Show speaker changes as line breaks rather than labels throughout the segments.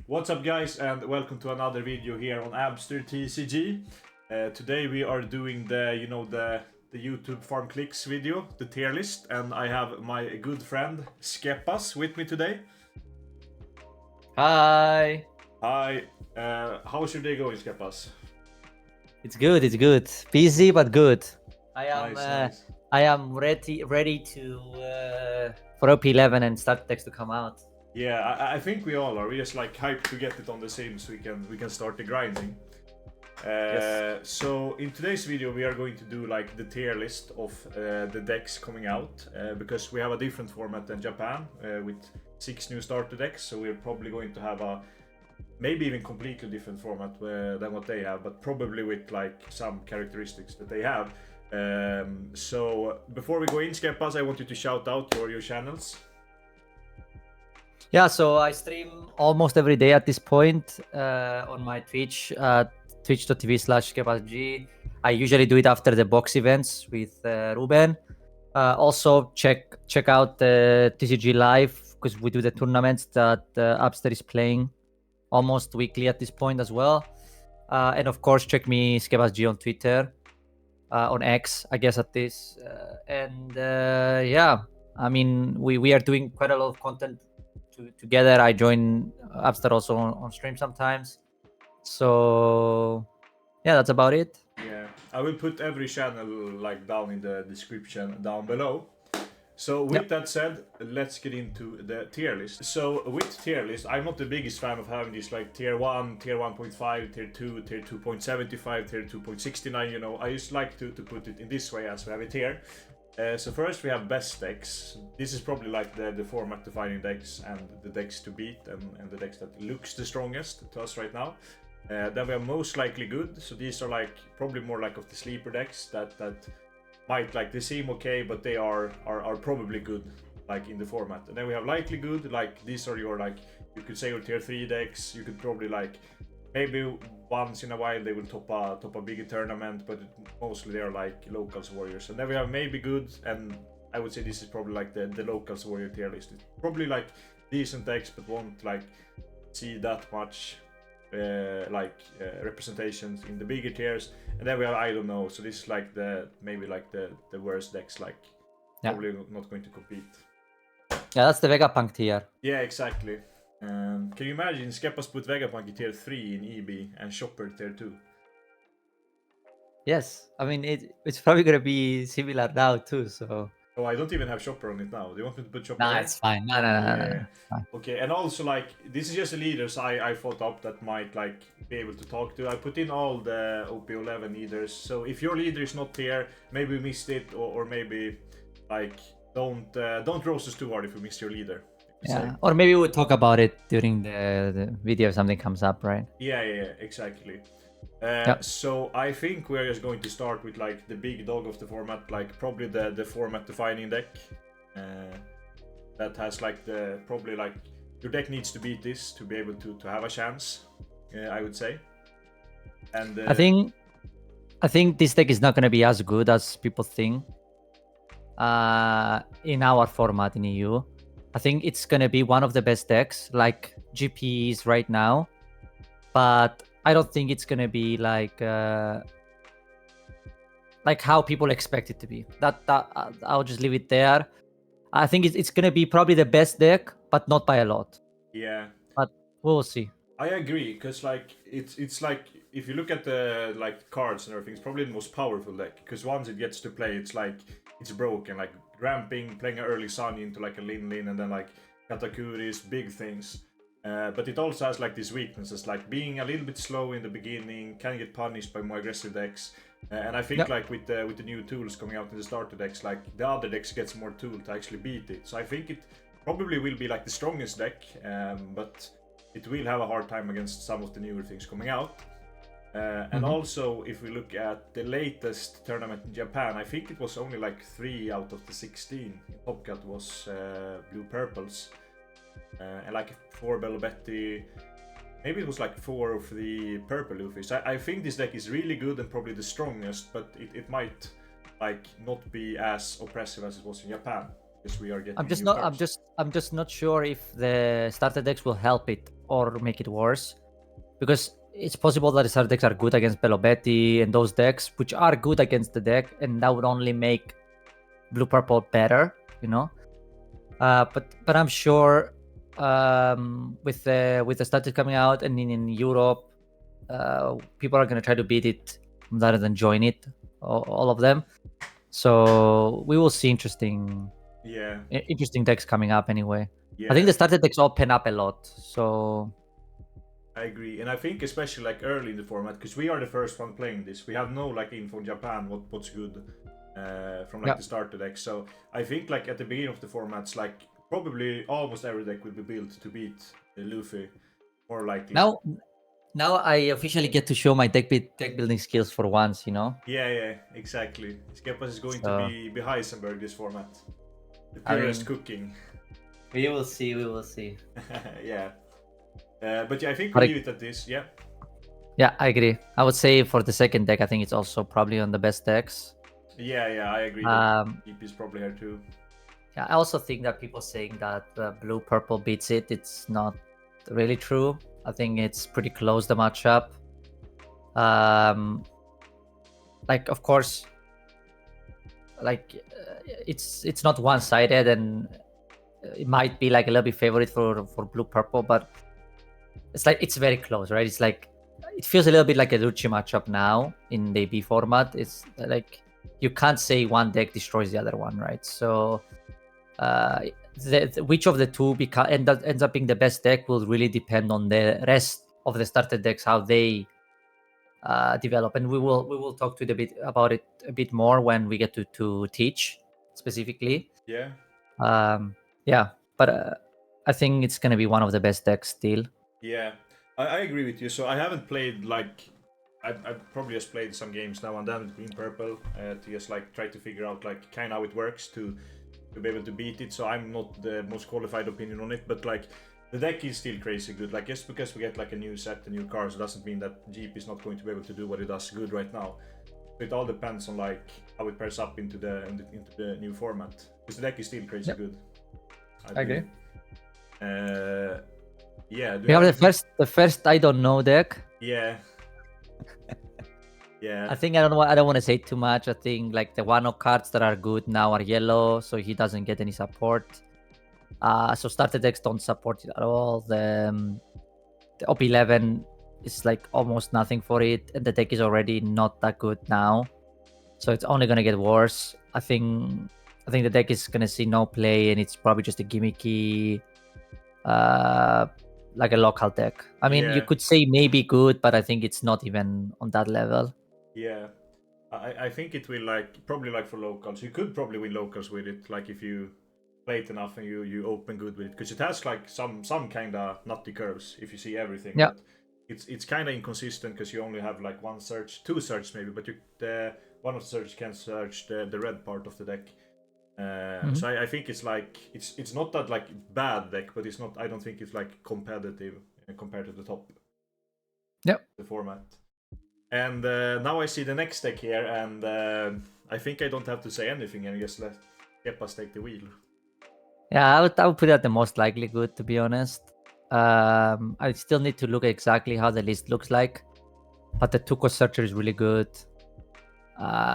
What's up guys, and welcome to another video here on Abster TCG. Today we are doing the YouTube farm clicks video, the tier list, and I have my good friend Skepas with me today.
Hi.
Hi. How's your day going, Skepas?
It's good. Busy but good.
Nice.
I am ready to for OP11 and start text to come out.
Yeah, I think we all are. We just like hyped to get it on the sim so we can start the grinding.
Yes.
So in today's video we are going to do like the tier list of the decks coming out because we have a different format than Japan with 6 new starter decks, so we're probably going to have a maybe even completely different format than what they have, but probably with like some characteristics that they have. So before we go in, Skepas, I want you to shout out your channels.
Yeah, so I stream almost every day at this point on my Twitch, twitch.tv/Skepasg. I usually do it after the box events with Ruben. Also check out the TCG Live because we do the tournaments that Abster is playing almost weekly at this point as well. And of course, check me Skepasg on Twitter, on X, I guess at this. Yeah, I mean, we are doing quite a lot of content together. I join Abster also on stream sometimes. So yeah, that's about it.
Yeah, I will put every channel like down in the description down below. So with that said, let's get into the tier list. So with tier list, I'm not the biggest fan of having this like tier 1, tier 1.5, tier 2, tier 2.75, tier 2.69, you know. I just like to put it in this way as we have it here. So first we have best decks. This is probably like the format defining decks and the decks to beat and the decks that looks the strongest to us right now. Then we have most likely good. So these are like probably more like of the sleeper decks that might like they seem okay, but they are probably good like in the format. And then we have likely good, like these are your like you could say your tier 3 decks. You could probably like maybe once in a while they will top a bigger tournament, but mostly they are like locals warriors. And then we have maybe good, and I would say this is probably like the locals warrior tier list. It's probably like decent decks, but won't like see that much representations in the bigger tiers. And then we have I don't know, so this is like maybe like the worst decks, like probably not going to compete.
Yeah, that's the Vegapunk tier.
Yeah, exactly. Can you imagine Skepas put Vegapunk in tier 3 in EB and Chopper tier 2?
Yes, I mean it's probably gonna be similar now too. So
Oh, I don't even have Chopper on it now. Do you want me to put Chopper
nah,
there?
it's fine. No.
Okay, and also like this is just the leaders I thought up that might like be able to talk to. I put in all the OP11 leaders. So if your leader is not here, maybe we missed it, or maybe like don't roast us too hard if we missed your leader.
Yeah, or maybe we'll talk about it during the video if something comes up, right?
Yeah, exactly. So I think we're just going to start with like the big dog of the format, like probably the format defining deck that has like probably like your deck needs to beat this to be able to have a chance, I would say. And
I think this deck is not going to be as good as people think in our format in EU. I think it's going to be one of the best decks like GP is right now, but I don't think it's going to be like how people expect it to be. That I'll just leave it there. I think it's going to be probably the best deck, but not by a lot.
Yeah,
but we'll see.
I agree, because like it's like if you look at the like cards and everything, it's probably the most powerful deck, because once it gets to play, it's like it's broken, like ramping, playing an early Sun into like a Lin, and then like Katakuri's big things. But it also has like these weaknesses, like being a little bit slow in the beginning, can get punished by more aggressive decks. And I think like with the new tools coming out in the starter decks, like the other decks gets more tool to actually beat it. So I think it probably will be like the strongest deck, but it will have a hard time against some of the newer things coming out. And also, if we look at the latest tournament in Japan, I think it was only like 3 out of the 16 in Top Cut was blue purples. And like 4 Belo Betty, maybe it was like 4 of the purple Luffys. I think this deck is really good and probably the strongest, but it might like not be as oppressive as it was in Japan. because we are getting
I'm just
new
not.
cards.
I'm just not sure if the starter decks will help it or make it worse, because it's possible that the starter decks are good against Belo Betty and those decks, which are good against the deck, and that would only make blue purple better, you know. But I'm sure with the starters coming out and in Europe, people are gonna try to beat it rather than join it, all of them. So we will see interesting decks coming up anyway.
Yeah,
I think the starter decks open up a lot. So
I agree, and I think especially like early in the format, because we are the first one playing this. We have no like info in Japan what's good from like the starter deck. So I think like at the beginning of the formats, like probably almost every deck will be built to beat Luffy, more likely.
Now I officially get to show my deck building skills for once, you know.
Yeah, exactly. Skepas is going to be Heisenberg this format. The purest cooking.
We will see.
Yeah. But yeah, I think we leave it at this. Yeah.
Yeah, I agree. I would say for the second deck, I think it's also probably on the best decks.
Yeah, I agree. Deep is probably here too.
Yeah, I also think that people saying that blue purple beats it, it's not really true. I think it's pretty close, the matchup. Like of course, like it's not one-sided, and it might be like a little bit favorite for blue purple, but it's like it's very close, right? It's like it feels a little bit like a Lucci matchup now in the B format. It's like you can't say one deck destroys the other one, right? So which of the two ends up being the best deck will really depend on the rest of the starter decks, how they develop, and we will talk about it a bit more when we get to teach specifically.
Yeah.
But I think it's gonna be one of the best decks still.
Yeah, I agree with you. So I haven't played like I've probably just played some games now and then with green purple to just like try to figure out like kind of how it works to be able to beat it. So I'm not the most qualified opinion on it, but like the deck is still crazy good. Like just because we get like a new set, a new cards, doesn't mean that Jeep is not going to be able to do what it does good right now. So it all depends on like how it pairs up into the new format. Because the deck is still crazy good.
I agree.
Yeah.
We have the first I don't know deck.
Yeah. Yeah.
I think I don't want to say too much. I think like the Wano cards that are good now are yellow, so he doesn't get any support. So starter decks don't support it at all. The OP11 is like almost nothing for it, and the deck is already not that good now, so it's only gonna get worse. I think the deck is gonna see no play, and it's probably just a gimmicky, like a local deck. I mean, you could say maybe good, but I think it's not even on that level.
Yeah, I think it will like probably like for locals. You could probably win locals with it, like if you play it enough and you open good with it, because it has like some kind of nutty curves if you see everything.
Yeah.
But it's kind of inconsistent because you only have like two search maybe, but one of the searches can search the red part of the deck. So I think it's like it's not that like bad deck, but it's not. I don't think it's like competitive compared to the top.
Yep.
The format. And now I see the next deck here, and I think I don't have to say anything, and just let Skepas take the wheel.
Yeah, I would put that the most likely good, to be honest. I still need to look at exactly how the list looks like, but the Tuco searcher is really good.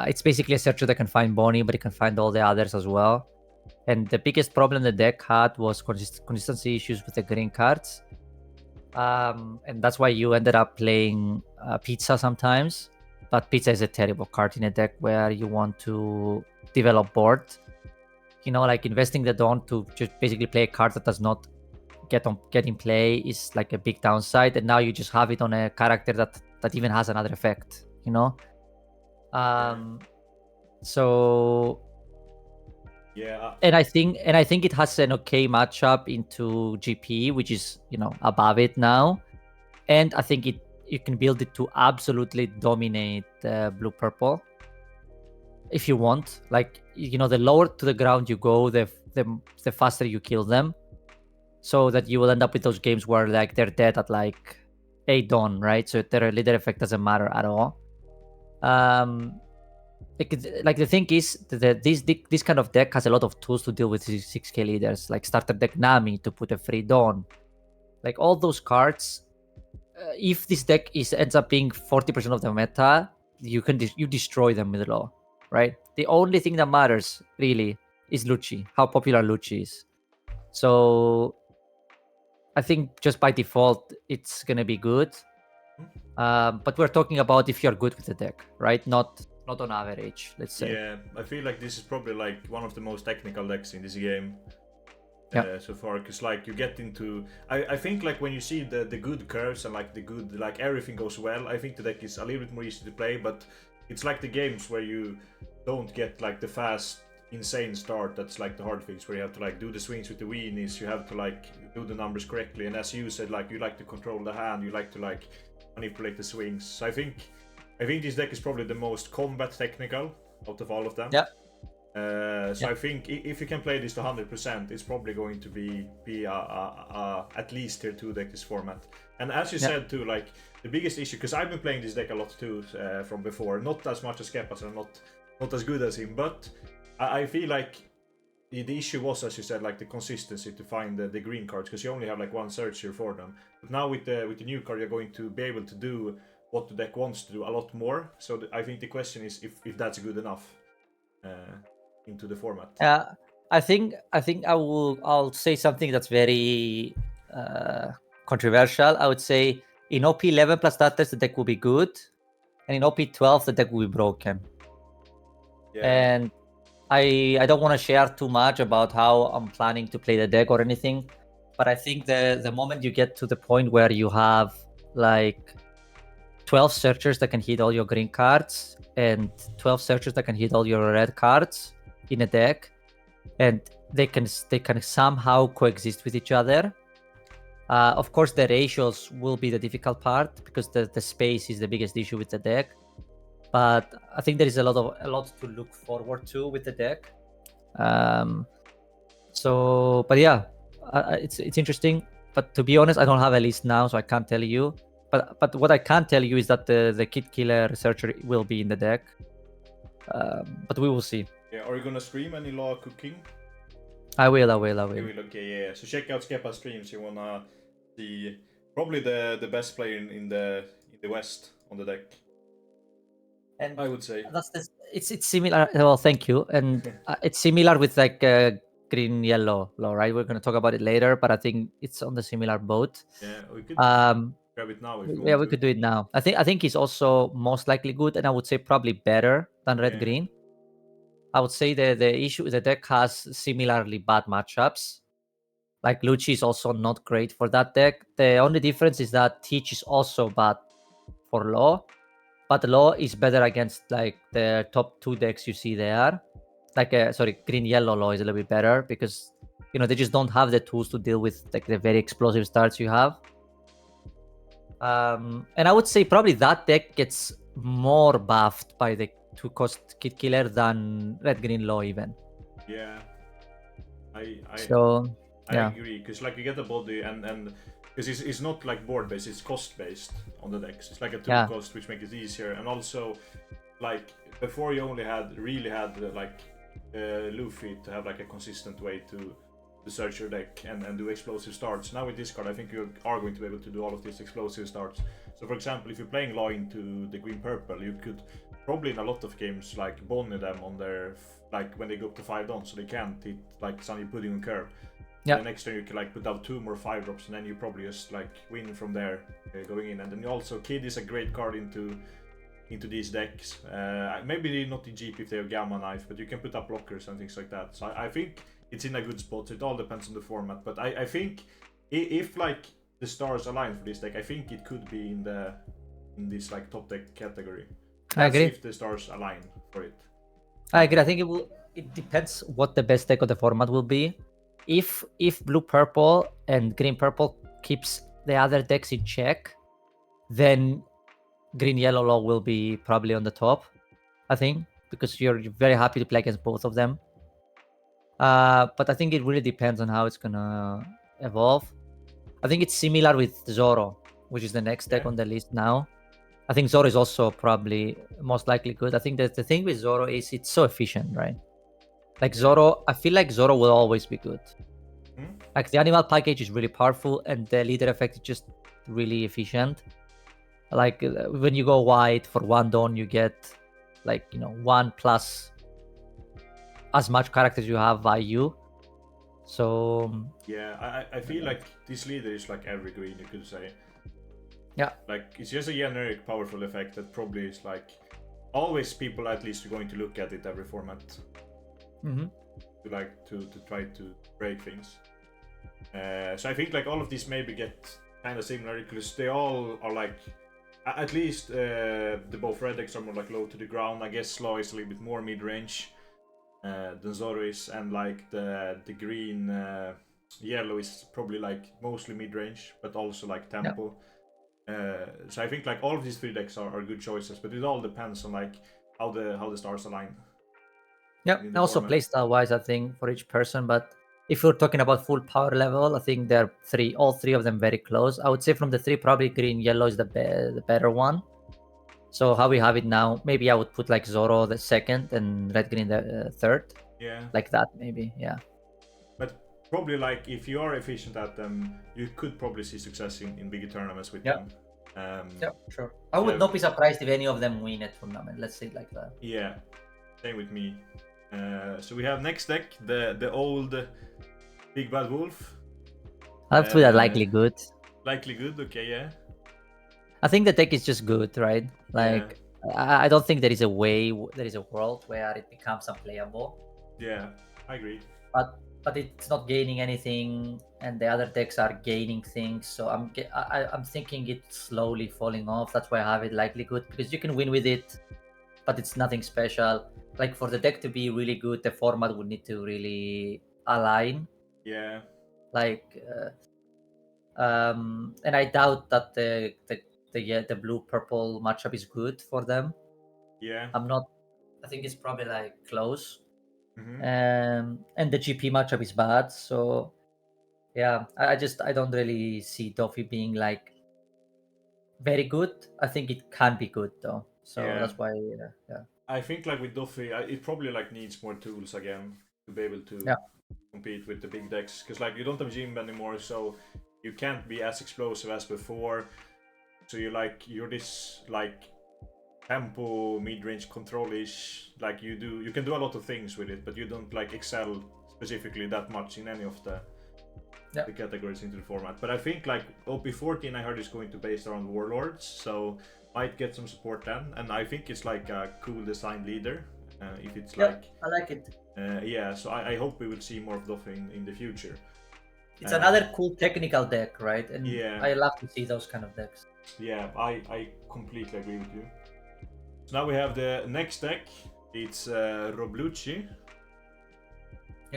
It's basically a searcher that can find Bonney, but it can find all the others as well. And the biggest problem the deck had was consistency issues with the green cards. And that's why you ended up playing Pizza sometimes. But Pizza is a terrible card in a deck where you want to develop board. You know, like investing the Dawn to just basically play a card that does not get in play is like a big downside. And now you just have it on a character that even has another effect, you know? So
yeah,
and I think it has an okay matchup into GP, which is, you know, above it now, and I think you can build it to absolutely dominate blue purple if you want. Like, you know, the lower to the ground you go, the faster you kill them, so that you will end up with those games where like they're dead at like 8 dawn, right? So their leader effect doesn't matter at all. like the thing is that this kind of deck has a lot of tools to deal with these 6k leaders, like starter deck Nami to put a free Dawn, like all those cards. If this deck ends up being 40% of the meta, you destroy them with law, right? The only thing that matters really is Lucci, how popular Lucci is. So I think just by default it's gonna be good. But we're talking about if you're good with the deck, right? Not on average, let's say.
Yeah, I feel like this is probably like one of the most technical decks in this game. So far, because like you get into, I think like when you see the good curves and like the good, like everything goes well, I think the deck is a little bit more easy to play. But it's like the games where you don't get like the fast insane start, that's like the hard things, where you have to like do the swings with the weenies, you have to like do the numbers correctly, and as you said, like you like to control the hand, you like to like manipulate the swings. So I think this deck is probably the most combat technical out of all of them. I think if you can play this to 100%, it's probably going to be at least tier 2 deck this format. And as you said too, like the biggest issue, because I've been playing this deck a lot too from before, not as much as Skepas and not as good as him, but I feel like the issue was, as you said, like the consistency to find the green cards, because you only have like one search here for them. But now with the new card, you're going to be able to do what the deck wants to do a lot more. So I think the question is if that's good enough into the format.
I think I'll say something that's very controversial. I would say in OP11 plus starters the deck will be good, and in OP12 the deck will be broken. And I don't want to share too much about how I'm planning to play the deck or anything, but I think the moment you get to the point where you have like 12 searchers that can hit all your green cards and 12 searchers that can hit all your red cards in a deck, and they can somehow coexist with each other. Of course, the ratios will be the difficult part, because the space is the biggest issue with the deck. But I think there is a lot to look forward to with the deck. But yeah, it's interesting. But to be honest, I don't have a list now, so I can't tell you. But what I can tell you is that the Kid Killer Researcher will be in the deck. But we will see.
Yeah, are you gonna stream any law cooking?
I will.
You will, okay, yeah. So check out Skepas streams. You wanna see probably the best player in the West on the deck. And I would say
it's similar. Well, thank you. And it's similar with like green yellow law, right? We're gonna talk about it later, but I think it's on the similar boat.
Yeah, we could grab it now.
We could do it now. I think he's also most likely good, and I would say probably better than red green. I would say the deck has similarly bad matchups. Like Lucci is also not great for that deck. The only difference is that Teach is also bad for Law, but Law is better against like the top 2 decks you see there. Like green yellow Law is a little bit better, because they just don't have the tools to deal with like the very explosive starts you have. And I would say probably that deck gets more buffed by the 2-cost Kid Killer than red green Law even.
Yeah, I agree, because like you get the body and because it's not like board based, it's cost based on the decks. It's like a 2-cost, which makes it easier. And also, like before, you only had like Luffy to have like a consistent way to search your deck and do explosive starts. Now with this card, I think you are going to be able to do all of these explosive starts. So for example, if you're playing Law into the green purple, you could probably in a lot of games like Bonney them on their like when they go up to 5 dons, so they can't hit like Sunny Pudding on curve. Yeah. The next turn you can like put out 2 more 5-drops, and then you probably just like win from there going in. And then also Kid is a great card into these decks. Maybe not in GP if they have Gamma Knife, but you can put up blockers and things like that. So I think it's in a good spot. So it all depends on the format. But I think if like the stars align for this deck, I think it could be in this like top deck category.
I agree.
If the stars align for it.
I agree. I think it depends what the best deck of the format will be. If blue purple and green purple keeps the other decks in check, then green yellow Law will be probably on the top, I think, because you're very happy to play against both of them. But I think it really depends on how it's gonna evolve. I think it's similar with Zoro, which is the next deck on the list now. I think Zoro is also probably most likely good. I think that the thing with Zoro is it's so efficient, right? Like Zoro, I feel like Zoro will always be good. Like the animal package is really powerful, and the leader effect is just really efficient. Like when you go wide for one don, you get like 1+ as much characters you have IU. So
yeah, I feel like this leader is like evergreen, you could say.
yeah,
Like it's just a generic powerful effect that probably is like always people at least are going to look at it every format. To try to break things. So I think like all of these maybe get kind of similar because they all are like at least the both red decks are more like low to the ground. I guess Slaw is a little bit more mid range than Zoro is, and like the green yellow is probably like mostly mid range, but also like tempo. So I think like all of these three decks are good choices, but it all depends on like how the stars align.
yeah. Also playstyle wise, I think for each person, but if we're talking about full power level, I think they're all three of them very close. I would say from the three, probably green yellow is the better one. So how we have it now, maybe I would put like Zoro the second and red green the third.
Yeah.
Like that, maybe. Yeah.
But probably like if you are efficient at them, you could probably see success in bigger tournaments with them.
Yeah, sure. I would not be surprised if any of them win a tournament. Let's say it like that.
Yeah, same with me. So we have next deck, the old Big Bad Wolf.
I have to put that likely good.
Likely good, okay, yeah.
I think the deck is just good, right? Like, I don't think there is a world where it becomes unplayable.
Yeah, I agree.
But it's not gaining anything, and the other decks are gaining things. So I'm thinking it's slowly falling off. That's why I have it likely good, because you can win with it, but it's nothing special. Like for the deck to be really good, the format would need to really align.
Yeah.
Like, and I doubt that the blue purple matchup is good for them.
Yeah.
I think it's probably like close. And the GP matchup is bad, so yeah, I don't really see Doffy being like very good. I think it can be good though, so that's why yeah.
I think like with Doffy, it probably like needs more tools again to be able to compete with the big decks, because like you don't have Jimbei anymore, so you can't be as explosive as before. So you're this like tempo mid-range control-ish, like you can do a lot of things with it, but you don't like excel specifically that much in any of the categories into the format. But I think like OP11 I heard is going to base around warlords, so might get some support then, and I think it's like a cool design leader. If it's like
I like it.
Yeah, so I hope we will see more of Doffy in the future.
It's another cool technical deck, right? And I love to see those kind of decks.
Yeah, I completely agree with you. So now we have the next deck. It's Lucci.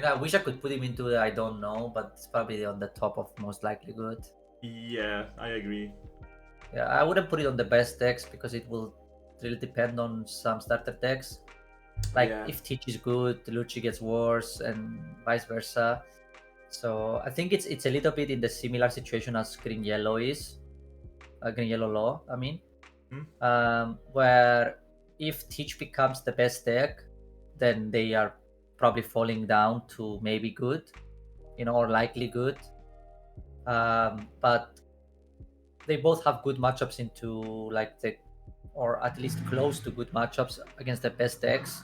I wish I could put him into the I don't know, but it's probably on the top of most likely good.
Yeah, I agree.
Yeah, I wouldn't put it on the best decks because it will really depend on some starter decks. Like if Teach is good, Lucci gets worse, and vice versa. So I think it's a little bit in the similar situation as Green Yellow is, Green Yellow Law. I mean, where if Teach becomes the best deck, then they are probably falling down to maybe good, or likely good. But they both have good matchups into like or at least close to good matchups against the best decks.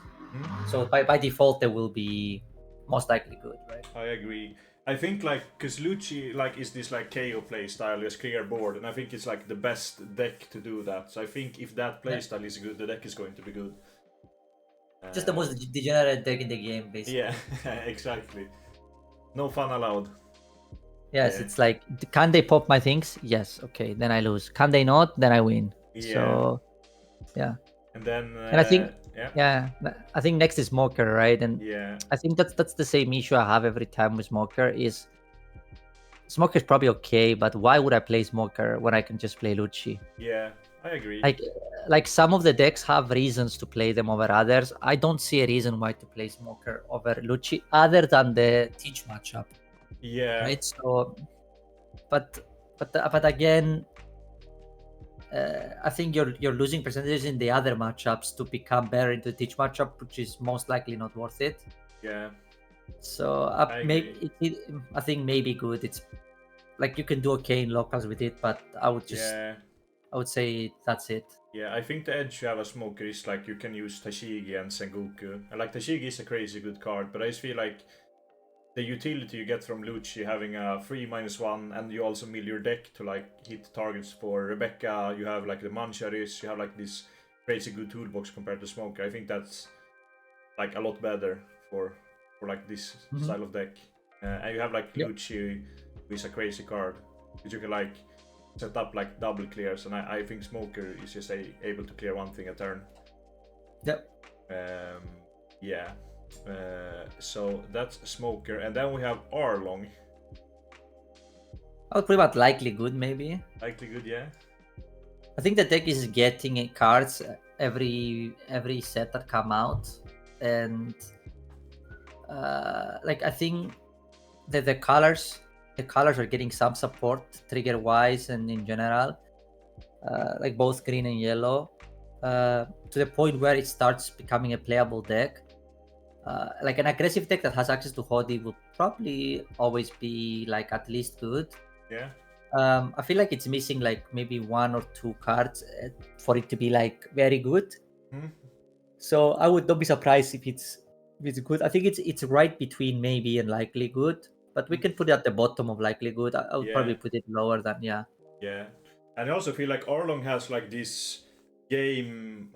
So by default they will be most likely good, right?
I agree. I think like because Lucci like is this like KO play style, just clear board, and I think it's like the best deck to do that. So I think if that play style is good, the deck is going to be good.
Just the most degenerate deck in the game, basically.
Yeah, exactly. No fun allowed.
Yes, it's like, can they pop my things? Yes, okay, then I lose. Can they not? Then I win. So, yeah.
And then,
and I think, I think next is Smoker, right? And I think that's the same issue I have every time with Smoker is Smoker is probably okay, but why would I play Smoker when I can just play Lucci?
Yeah, I agree.
Like some of the decks have reasons to play them over others. I don't see a reason why to play Smoker over Lucci other than the Teach matchup.
Yeah.
Right. So, but again, I think your losing percentages in the other matchups to become better into the teach matchup, which is most likely not worth it.
Yeah.
So
I
I think maybe good. It's like you can do okay in locals with it, but I would say that's it.
Yeah, I think the edge to have a smoker is like you can use Tashigi and Sengoku. And like Tashigi is a crazy good card, but I just feel like the utility you get from Lucci having a 3-1, and you also mill your deck to like hit targets for Rebecca, you have like the Mancharis, you have like this crazy good toolbox compared to Smoker. I think that's like a lot better for like this style of deck. And you have like Lucci, who is a crazy card, which you can like set up like double clears, and I think Smoker is just able to clear one thing a turn.
Yep.
Yeah. So that's Smoker, and then we have Arlong.
I would put about likely good, maybe.
Likely good, yeah.
I think the deck is getting cards every set that come out, and like I think that the colors are getting some support trigger wise and in general, like both green and yellow, to the point where it starts becoming a playable deck. Like an aggressive deck that has access to Hodi will probably always be like at least good.
Yeah.
I feel like it's missing like maybe 1 or 2 cards for it to be like very good. So I would not be surprised if it's good. I think it's right between maybe and likely good, but we can put it at the bottom of likely good. I would probably put it lower than
Yeah, and I also feel like Arlong has like this game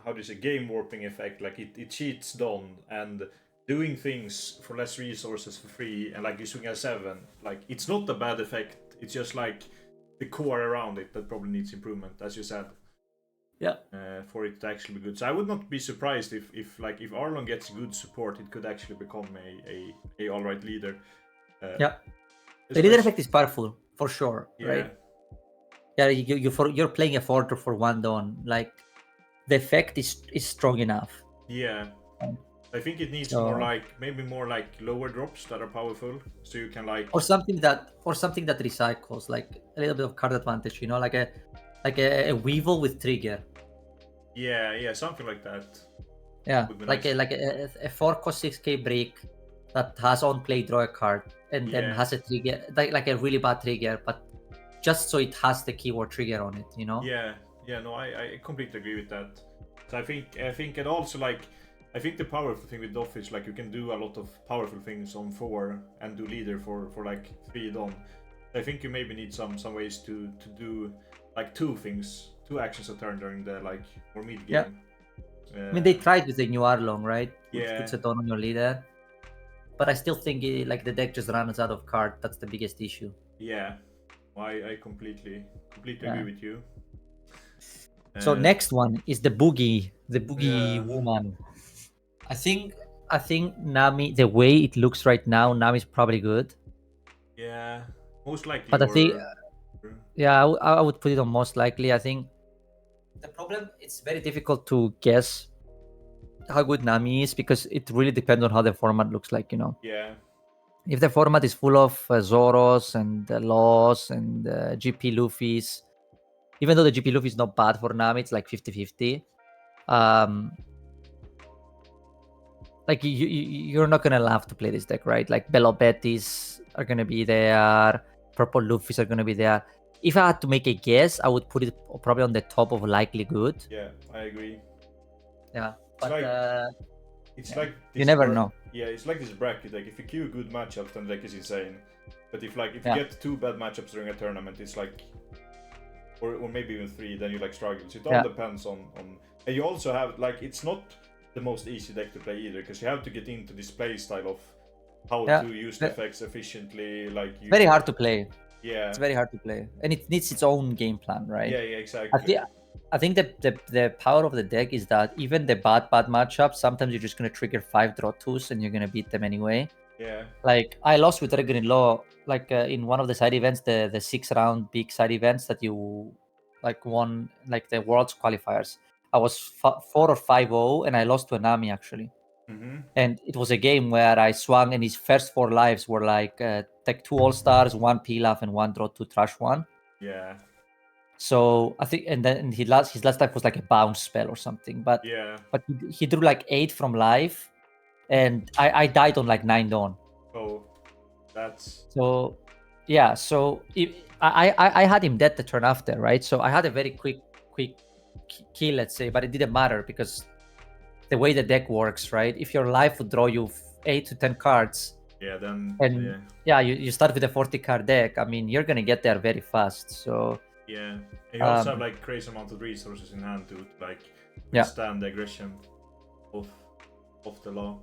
warping effect. Like it cheats Don and doing things for less resources for free, and like you swing a 7. Like it's not a bad effect. It's just like the core around it that probably needs improvement, as you said.
Yeah.
For it to actually be good. So I would not be surprised if Arlong gets good support, it could actually become a alright leader.
The leader effect is powerful for sure, right? Yeah, you're playing a Forger for 1 Dawn. Like the effect is strong enough.
Yeah. I think it needs maybe more like lower drops that are powerful, so you can like
or something that recycles, like a little bit of card advantage, you know, like a Weevil with trigger.
Yeah, something like that.
Yeah, like nice. a 4 cost 6k break that has on play draw a card and then has a trigger, like a really bad trigger, but just so it has the keyword trigger on it, you know?
Yeah, no, I completely agree with that. So I think and also like I think the powerful thing with Doff is like you can do a lot of powerful things on 4 and do leader for like 3 Don. I think you maybe need some ways to do like 2 actions a turn during the like more mid game.
I mean, they tried with the new Arlong, right? Which puts a Don on your leader. But I still think like the deck just runs out of card. That's the biggest issue.
Yeah, I completely agree with you.
So next one is the Buggy woman. I think Nami, the way it looks right now, Nami's probably good.
Yeah, most likely.
But I think, I would put it on most likely. I think the problem, it's very difficult to guess how good Nami is because it really depends on how the format looks like, you know.
Yeah.
If the format is full of Zoros and Laws and GP Luffys, even though the GP Luffy is not bad for Nami, it's like 50-50. Like you're not gonna love to play this deck, right? Like Belo Bettys are gonna be there, Purple Luffys are gonna be there. If I had to make a guess, I would put it probably on the top of likely good.
Yeah, I agree.
Yeah, but
it's like
you never know.
Yeah, it's like this bracket. Like if you queue good matchups, then the deck is insane. But if you get 2 bad matchups during a tournament, it's like, or maybe even 3, then you like struggle. So it all depends on. And you also have like it's not the most easy deck to play either, because you have to get into this play style of how to use the effects efficiently. Like
very hard to play.
Yeah,
it's very hard to play, and it needs its own game plan, right?
Yeah, exactly.
I think the power of the deck is that even the bad matchups, sometimes you're just gonna trigger 5 draw 2s and you're gonna beat them anyway.
Yeah.
Like I lost with Dragon-in-Law, like in one of the side events, the 6-round big side events that you like won, like the Worlds qualifiers. I was 4 or 5-0 and I lost to a Nami actually. And it was a game where I swung and his first 4 lives were like take 2 All-Stars, 1 Pilaf and 1 draw 2 trash 1.
Yeah.
So I think, and then his last type was like a bounce spell or something. But
Yeah.
he drew like 8 from life, and I died on like 9 dawn.
Oh, that's
So yeah, so I had him dead the turn after, right? So I had a very quick kill, let's say, but it didn't matter because the way the deck works, right? If your life would draw you 8 to 10 cards,
yeah. Then
and you start with a 40 card deck, I mean, you're gonna get there very fast. So
yeah. And you also have like crazy amount of resources in hand to like withstand the aggression of the law.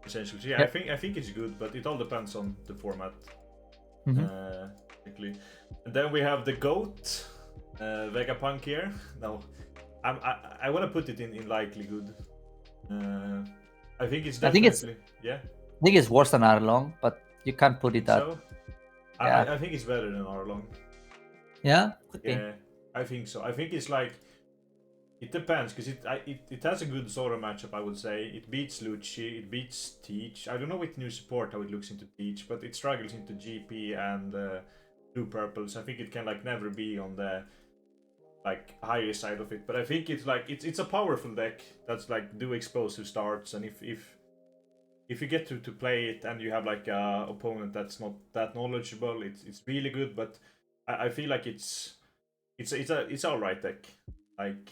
Essentially, so yeah, I think it's good, but it all depends on the format. Basically. And then we have the goat, Vegapunk here. Now, I want to put it in likely good. I think it's definitely
I think it's worse than Arlong, but you can't put it up.
So? Yeah. I think it's better than Arlong.
Yeah,
yeah, I think so. I think it's like it depends because it has a good Zoro matchup. I would say it beats Lucci, it beats Teach. I don't know with new support how it looks into Teach, but it struggles into GP and blue purples. I think it can like never be on the like higher side of it. But I think it's like it's a powerful deck that's like do explosive starts, and if you get to play it and you have like a opponent that's not that knowledgeable, it's really good. But I feel like it's alright deck. Like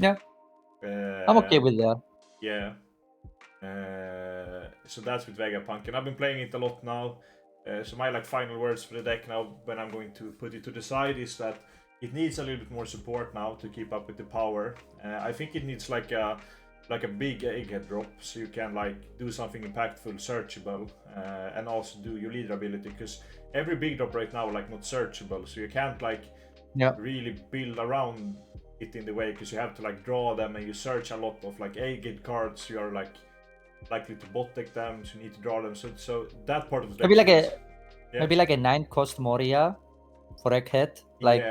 I'm okay with that.
Yeah. So that's with Vegapunk, and I've been playing it a lot now. So my like final words for the deck now, when I'm going to put it to the side, is that it needs a little bit more support now to keep up with the power. I think it needs like a big egghead drop, so you can like do something impactful, searchable, and also do your leader ability. Because every big drop right now like not searchable, so you can't like really build around it in the way, because you have to like draw them and you search a lot of like egghead cards. You are like likely to bot deck them, so you need to draw them. So that part of the deck
maybe like a 9 cost Moria for egghead, like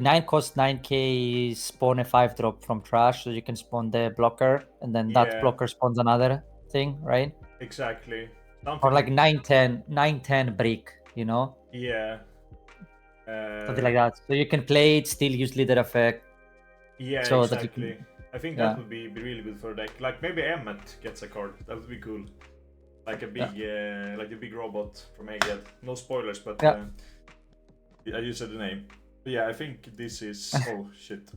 9 cost 9k spawn a 5 drop from trash, so you can spawn the blocker, and then that blocker spawns another thing, right?
Exactly.
Or like 9-10 brick, you know?
Yeah.
Something like that. So you can play it, still use leader effect.
Yeah,
so
exactly. I think that would be really good for a deck. Like maybe Emmet gets a card. That would be cool. Like a big robot from Egghead. No spoilers, but I just said the name. But yeah, I think this is oh shit.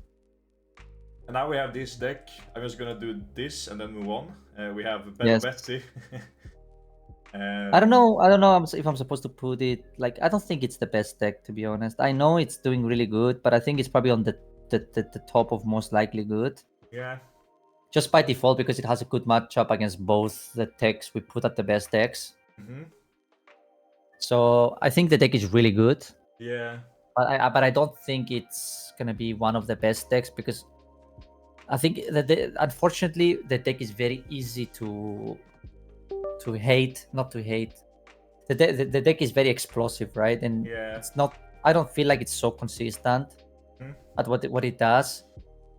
And now we have this deck. I'm just gonna do this and then move on. We have Belo Betty.
I don't know if I'm supposed to put it like, I don't think it's the best deck, to be honest. I know it's doing really good, but I think it's probably on the top of most likely good.
Yeah.
Just by default, because it has a good matchup against both the decks we put at the best decks. So I think the deck is really good.
Yeah.
But I don't think it's gonna be one of the best decks, because I think that unfortunately the deck is very easy to hate, not to hate. The deck is very explosive, right? And it's not. I don't feel like it's so consistent at what it does.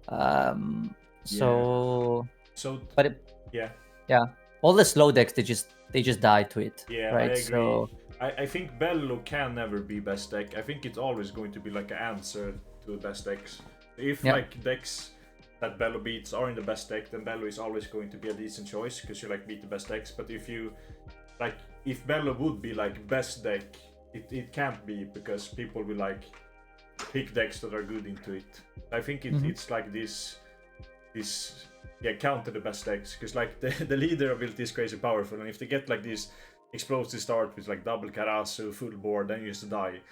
All the slow decks, they just die to it.
Yeah,
right?
I agree.
So
I think Bello can never be best deck. I think it's always going to be like an answer to the best decks. If like decks that Bello beats are in the best deck, then Bello is always going to be a decent choice, because you like beat the best decks. But if you like, if Bello would be like best deck, it can't be, because people will like pick decks that are good into it. I think it's like this counter the best decks, because like the leader ability is crazy powerful, and if they get like this explosive start with like double Karasu, full board, then you just die.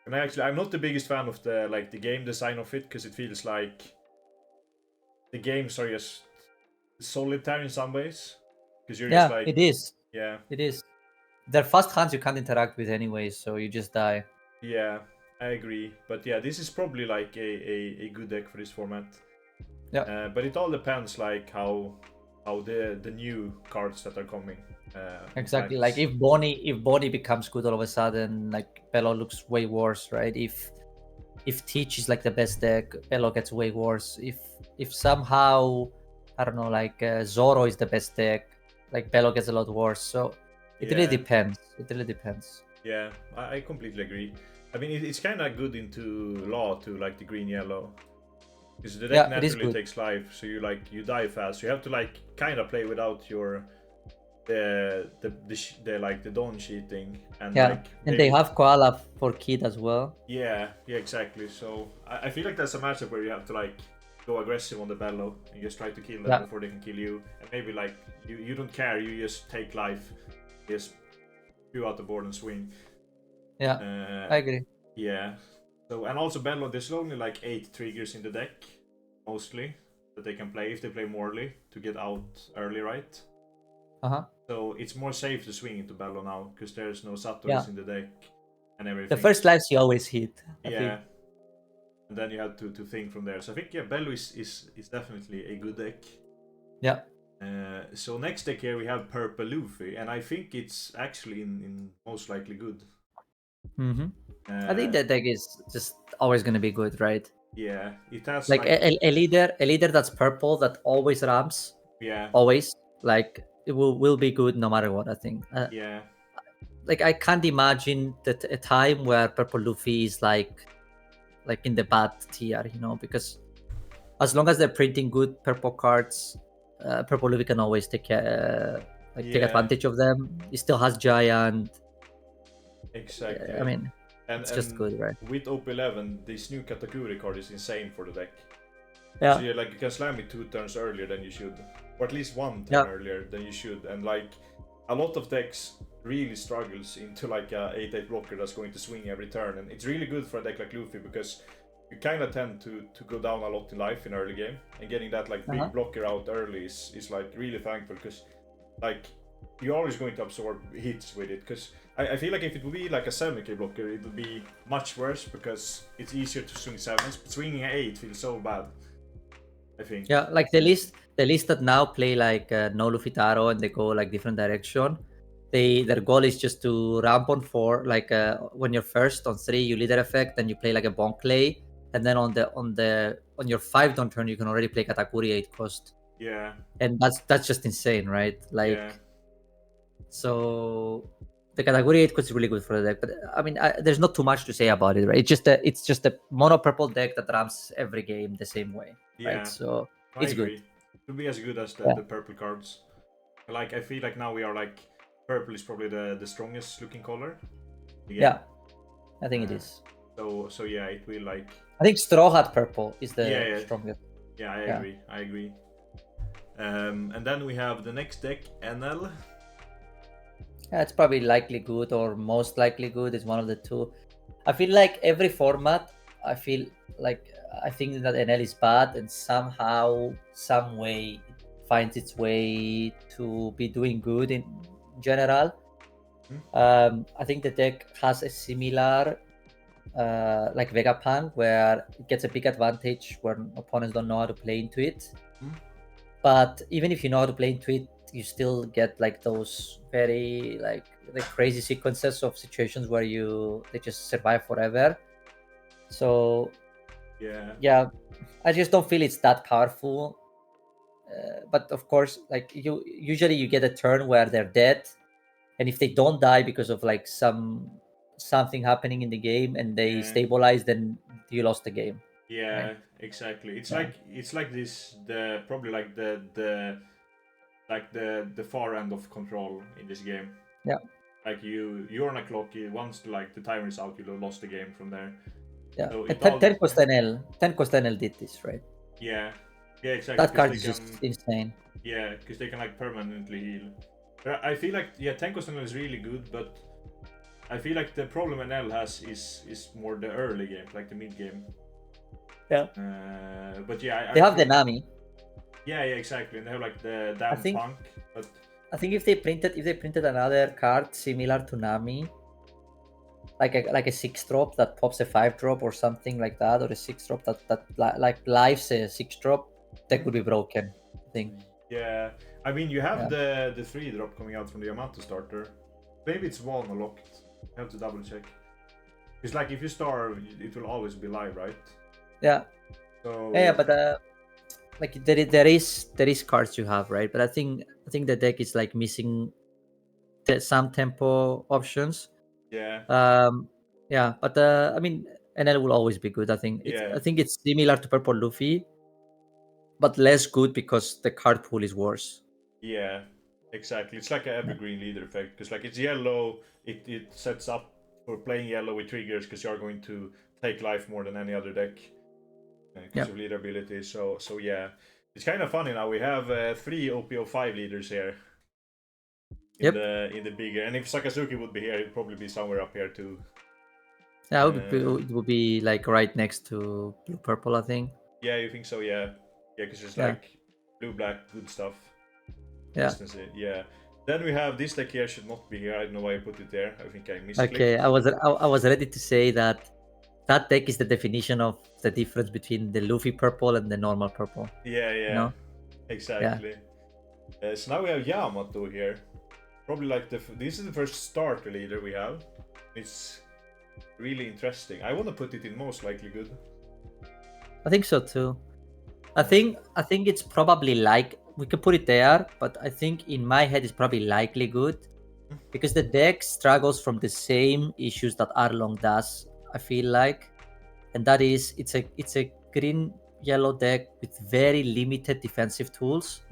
And I'm not the biggest fan of the game design of it, because it feels like the games are just solitary in some ways. Because you're just like,
it is.
Yeah,
it is. They're fast hands you can't interact with anyway, so you just die.
Yeah, I agree. But yeah, this is probably like a good deck for this format.
Yeah.
But it all depends like how the new cards that are coming.
Exactly. Like if Bonney becomes good all of a sudden, like Bello looks way worse, right? If Teach is like the best deck, Bello gets way worse. If somehow, I don't know, like Zoro is the best deck, like Bello gets a lot worse. So it really depends. It really depends.
Yeah, I completely agree. I mean, it's kind of good into law to like the green yellow, because the
Yeah,
deck
it is
naturally
good.
takes life, so you die fast. So you have to like kind of play without your the don cheating and
Yeah,
like
and they
maybe
have koala for kid as well.
yeah exactly. So I feel like that's a matchup where you have to like go aggressive on the Bello and just try to kill them
Yeah.
before they can kill you, and maybe like you don't care, you just take life, just spew out the board and swing.
Yeah, I agree.
Yeah. So and also Bello, there's only like 8 triggers in the deck, mostly, that they can play if they play Morley to get out early, right? So it's more safe to swing into Bello now because there's no Satoris in the deck and everything.
The first lives you always hit. I
yeah.
think.
And then you have to think from there. So I think Bello is definitely a good deck.
Yeah.
So next deck here we have Purple Luffy, and I think it's actually in most likely good.
I think that deck is just always gonna be good, right?
Yeah, it has
Like a leader that's purple that always ramps.
Yeah.
Always like it will be good no matter what. I think.
Yeah.
Like I can't imagine that a time where Purple Luffy is like in the bad tier, you know, because as long as they're printing good purple cards, Purple Luffy can always take advantage of them. He still has Giant.
Exactly.
I mean, it's just good, right?
With OP11, this new Katakuri card is insane for the deck.
Yeah.
So you can slam it 2 turns earlier than you should, or at least 1 turn earlier than you should, and like a lot of decks really struggles into like a 8/8 blocker that's going to swing every turn, and it's really good for a deck like Luffy because you kind of tend to go down a lot in life in early game, and getting that like big blocker out early is like really thankful, because like you're always going to absorb hits with it, because I feel like if it would be like a 7k blocker it would be much worse because it's easier to swing 7s, but swinging an 8 feels so bad, I think.
Yeah, like the list that now play like no Luffy Taro and they go like different direction. Their goal is just to ramp on 4, like when you're first on 3 you leader effect, then you play like a bonk play, and then on your 5 don't turn you can already play Katakuri 8 cost.
Yeah.
And that's just insane, right? Like so the Katakuri 8 cost is really good for the deck, but I mean there's not too much to say about it, right? It's just a mono purple deck that ramps every game the same way.
Yeah.
Right? So
I
it's
agree.
good.
To be as good as the purple cards. Like I feel like now we are like purple is probably the strongest looking color.
Yeah, I think it is.
So yeah, it will like.
I think Straw Hat purple is the strongest.
Yeah, I agree. And then we have the next deck, Enel.
Yeah, it's probably likely good or most likely good. It's one of the two. I feel like every format, I think that NL is bad, and somehow, some way, it finds its way to be doing good in general. I think the deck has a similar, like Vegapunk, where it gets a big advantage when opponents don't know how to play into it. But even if you know how to play into it, you still get like those very like the crazy sequences of situations where they just survive forever. So yeah, I just don't feel it's that powerful. But of course, like you usually get a turn where they're dead, and if they don't die because of like something happening in the game and they stabilize, then you lost the game.
Yeah, right? Exactly. It's like this probably like the far end of control in this game.
Yeah.
Like you're on a clock. Once like the timer is out, you lost the game from there.
Yeah. So 10 cost NL did this, right?
Yeah. Yeah, exactly.
That card is just insane.
Yeah, because they can like permanently heal. But I feel like 10 cost NL is really good, but I feel like the problem NL has is more the early game, like the mid game.
Yeah.
But yeah,
they have the Nami.
Yeah, exactly. And they have like the damn punk. But
I think if they printed another card similar to Nami, like a 6-drop that pops a 5-drop or something like that, or a 6-drop that like lives a 6-drop, that could be broken, I think.
Yeah, I mean you have the 3-drop coming out from the Yamato starter. Maybe it's 1 or locked. I have to double check. It's like if you starve, it will always be live, right?
Yeah.
So
yeah, but like there is cards you have, right? But I think the deck is like missing some tempo options.
Yeah.
Yeah, but I mean, Enel will always be good. I think
Yeah.
it's similar to Purple Luffy, but less good because the card pool is worse.
Yeah, exactly. It's like an
Yeah.
evergreen leader effect because like it's yellow. It sets up for playing yellow with triggers because you are going to take life more than any other deck because
Yep.
of leader ability. So yeah, it's kind of funny now. We have 3 OP05 leaders here
Yep.
in the bigger. And if Sakazuki would be here, it'd probably be somewhere up here too.
Yeah,
Uh,
it would be like right next to Blue Purple, I think.
yeah, you think so? Yeah, yeah, because it's
Yeah.
like blue black good stuff.
Yeah.
Consistency. Yeah. Then we have this deck here should not be here. I don't know why I put it there. I think I
Okay,
misclicked.
I was ready to say that that deck is the definition of the difference between the Luffy purple and the normal purple.
Yeah,
You
yeah,
know? Yeah.
exactly. So now we have Yamato here. Probably like this is the first starter leader we have. It's really interesting. I want to put it in most likely good.
I think so too. I think it's probably like we could put it there, but I think in my head it's probably likely good because the deck struggles from the same issues that Arlong does. I feel like, and that is it's a green yellow deck with very limited defensive tools.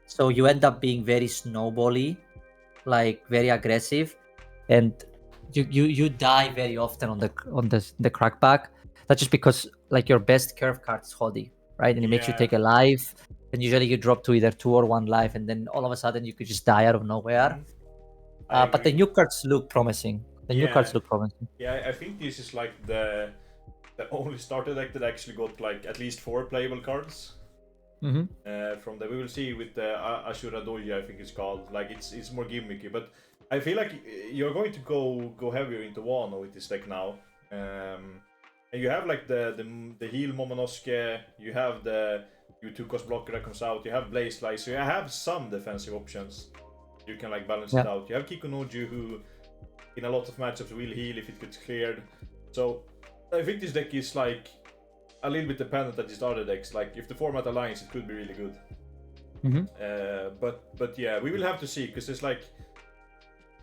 So you end up being very snowbally, like very aggressive, and you die very often on the crackback. That's just because like your best curve card is Hodi, right? And it makes you
Yeah.
take a life, and usually you drop to either 2 or 1 life, and then all of a sudden you could just die out of nowhere.
Mhm. I
But the
agree.
new cards look promising. The new
Yeah.
cards look promising.
Yeah, I think this is like the only starter deck that actually got like at least 4 playable cards.
Mm-hmm.
From the we will see with the Ashura Doji, I think it's called. Like it's more gimmicky, but I feel like you're going to go heavier into Wano with this deck now. And you have like the heal Momonosuke, you have the U2 cost blocker that comes out, you have Blaze Slice, so you have some defensive options. You can like balance
Yeah.
it out. You have Kikunoju who in a lot of matchups will heal if it gets cleared. So I think this deck is like a little bit dependent on these other decks. Like if the format aligns, it could be really good.
Mm-hmm.
But yeah, we will have to see because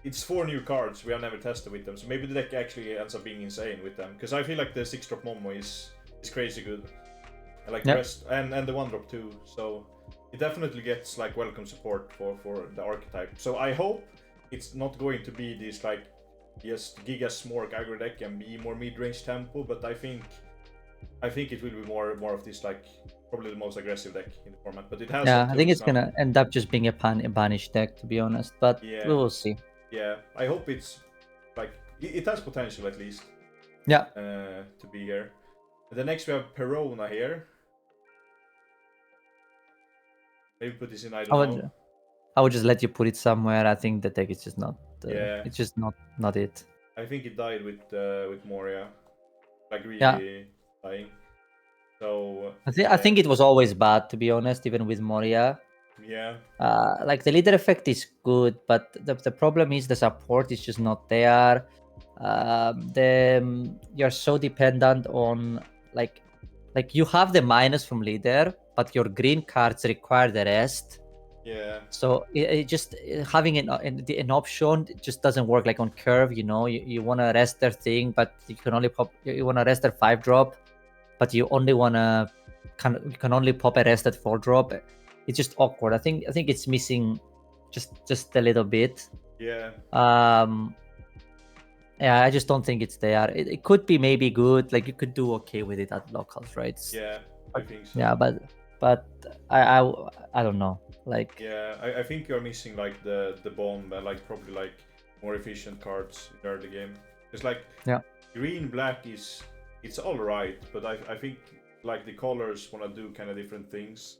it's 4 new cards we have never tested with them. So maybe the deck actually ends up being insane with them. Because I feel like the 6-drop Momo is crazy good. And like the rest and the 1-drop too. So it definitely gets like welcome support for the archetype. So I hope it's not going to be this like just Giga Smork aggro deck and be more mid-range tempo, but I think it will be more of this like probably the most aggressive deck in the format. But it has
Yeah,
some
I think
tools
it's
now.
gonna end up just being a banish deck, to be honest. But we
Yeah,
will see.
yeah. I hope it's like it has potential at least.
Yeah.
To be here. And then next we have Perona here. Maybe put this in. I don't know.
I would just let you put it somewhere. I think the deck is just not.
Yeah.
It's just not it.
I think it died with Moria, like
Yeah.
really dying. So
I think it was always bad, to be honest, even with Moria.
yeah.
Like the leader effect is good, but the problem is the support is just not there. You're so dependent on like you have the minus from leader, but your green cards require the rest.
Yeah.
So it just having an option just doesn't work. Like on curve, you want to rest their thing, but you can only pop. You want to rest their 5-drop, but you only want to you can only pop a rested 4-drop. It's just awkward. I think it's missing just a little bit.
Yeah.
Yeah, I just don't think it's there. It could be maybe good. Like you could do okay with it at locals, right?
Yeah. I think so.
Yeah, but I don't know. Like
yeah, I think you're missing like the bomb and like probably like more efficient cards in the early game. It's like green black it's all right, but I think like the colors want to do kind of different things.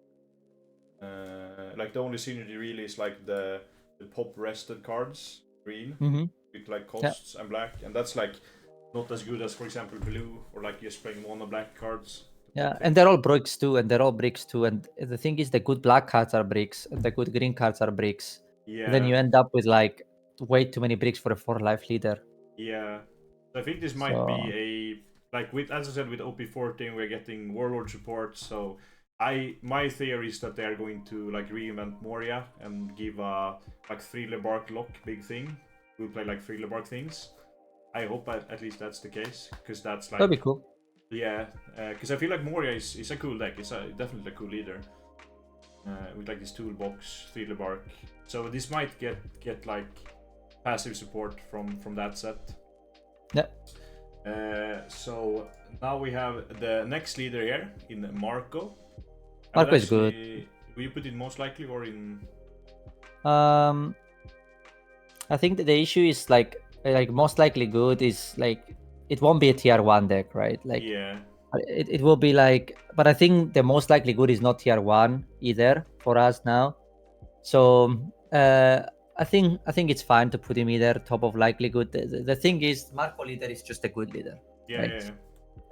Like the only synergy really is like the pop rested cards green with like costs and black, and that's like not as good as for example blue or like just playing mono black cards.
yeah, and they're all bricks too, and the thing is the good black cards are bricks and the good green cards are bricks.
Yeah.
And then you end up with like way too many bricks for a 4-life leader.
Yeah. So I think this might be a like with as I said with OP14 we're getting warlord support, so my theory is that they are going to like reinvent Moria and give a like Thriller Bark lock big thing. We'll play like Thriller Bark things. I hope at least that's the case, because that's like
That'd be cool.
yeah, because I feel like Moria is a cool deck. It's definitely a cool leader with like this toolbox, Thriller Bark. So this might get like passive support from that set.
Yeah.
So now we have the next leader here in Marco.
Marco is good.
Will you put it most likely or in?
I think that the issue is like most likely good is like it won't be a tier 1 deck, right? Like
Yeah.
it will be like, but I think the most likely good is not tier 1 either for us now. So I think it's fine to put him either top of likely good. The thing is, Marco leader is just a good leader.
Yeah,
right?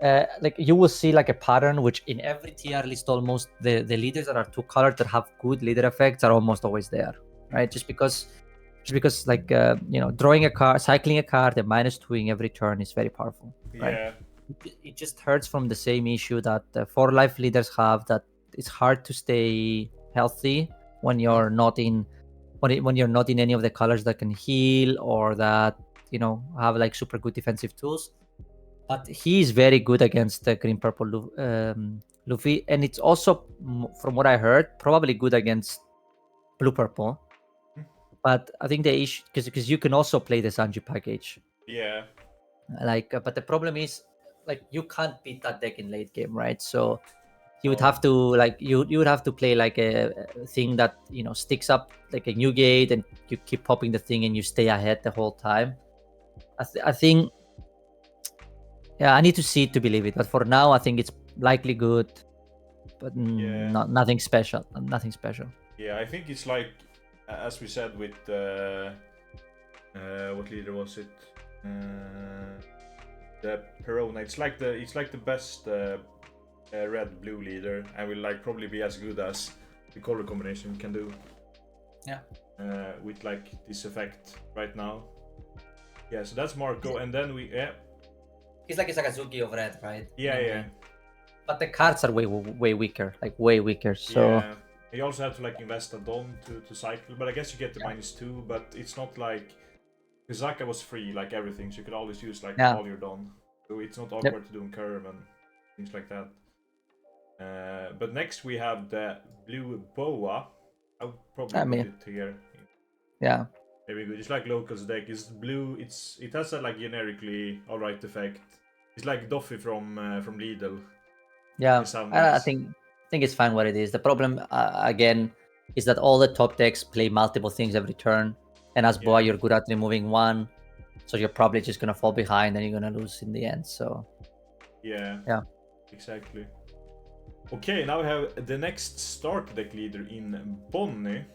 yeah.
Like you will see like a pattern which in every tier list almost the leaders that are 2-colored that have good leader effects are almost always there, right? Just because like drawing a card, cycling a card and -2ing every turn is very powerful, right?
Yeah.
It just hurts from the same issue that 4-life leaders have, that it's hard to stay healthy when you're not in when you're not in any of the colors that can heal or that have like super good defensive tools. But he's very good against the green purple Luffy, and it's also, from what I heard, probably good against blue purple. But I think the issue, because you can also play the Sanji package.
Yeah.
Like, but the problem is, like, you can't beat that deck in late game, right? So you would have to like you would have to play like a thing that sticks up like a new gate, and you keep popping the thing and you stay ahead the whole time. I think, yeah, I need to see it to believe it. But for now, I think it's likely good, but nothing special. Nothing special.
Yeah, I think it's like, as we said with what leader was it? The Perona. It's like the best red blue leader, and will like probably be as good as the color combination can do.
Yeah.
With like this effect right now. Yeah, so that's Marco, and then
He's like a Sakazuki of red, right?
Yeah.
But the cards are way weaker, like way weaker. So
yeah. You also have to like invest a Don to cycle, but I guess you get the -2, but it's not like Zaka was free like everything, so you could always use like all your Don. So it's not awkward to do in curve and things like that. But next we have the blue Boa. I would probably put it here.
Yeah.
Maybe good. It's like Local's deck. It's blue. It has a like generically alright effect. It's like Doffy from Lidl.
Yeah, I think it's fine what it is. The problem again is that all the top decks play multiple things every turn, and as Boa, you're good at removing one, so you're probably just gonna fall behind and you're gonna lose in the end. So
yeah, exactly. Okay, now we have the next start deck leader in Bonney.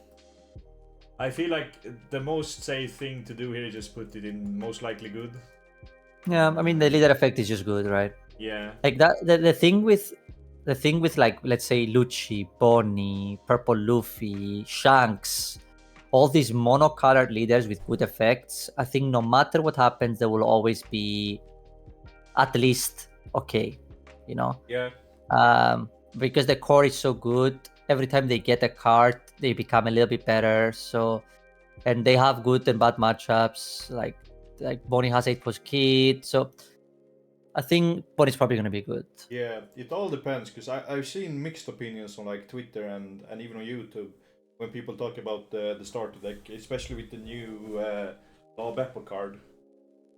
I feel like the most safe thing to do here is just put it in most likely good.
Yeah, I mean the leader effect is just good, right?
Yeah.
Like that. The thing with like, let's say Lucci, Bonney, Purple Luffy, Shanks, all these monocolored leaders with good effects. I think no matter what happens, they will always be at least okay.
Yeah.
Because the core is so good. Every time they get a card, they become a little bit better. So, and they have good and bad matchups. Like Bonney has 8+ Kid. So I think Bonney's probably going to be good.
Yeah, it all depends, because I've seen mixed opinions on like Twitter and even on YouTube when people talk about the starter deck, especially with the new Beppo card.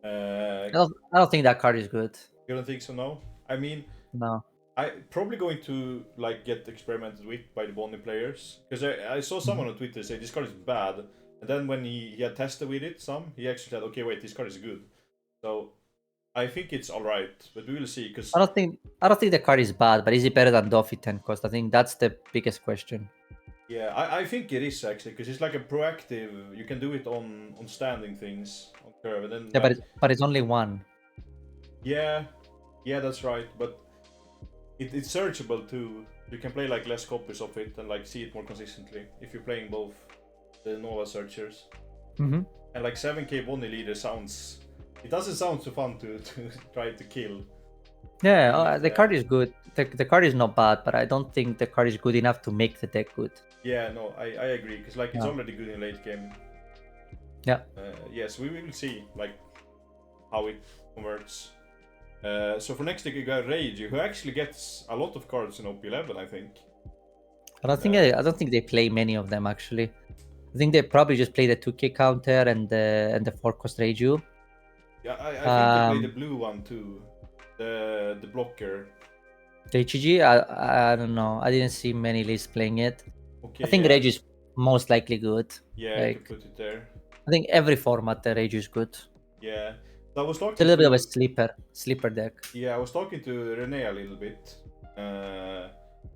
I don't think that card is good.
You don't think so? No. I mean,
no.
I probably going to like get experimented with by the Bonney players, because I saw someone on Twitter say this card is bad, and then when he had tested with it he actually said, okay, wait, this card is good. So I think it's alright, but we will see. Because
I don't think the card is bad, but is it better than Doffy 10 cost? I think that's the biggest question.
Yeah, I think it is actually, because it's like a proactive. You can do it on standing things on curve, and then
yeah, but it's only one.
Yeah, that's right. But it's searchable too. You can play like less copies of it and like see it more consistently if you're playing both the Nova searchers.
And
like 7k Bonney leader sounds. It doesn't sound so fun to try to kill.
Yeah, the card is good. The card is not bad, but I don't think the card is good enough to make the deck good.
Yeah, no, I agree, because like it's already good in late game.
Yeah.
Yes, we will see. Like how it converts. So for next deck you got Reiji, who actually gets a lot of cards in OP11, I think.
I don't think they play many of them actually. I think they probably just play the 2K counter and the 4-cost Reiju.
Yeah, I think they play the blue one too, the blocker.
The HG, I don't know. I didn't see many lists playing it.
Okay,
I think
yeah.
Reiju is most likely good.
Yeah,
like,
you could put it there.
I think every format the Reiju is good.
Yeah, so I was talking.
It's a little bit of a sleeper deck.
Yeah, I was talking to Rene a little bit.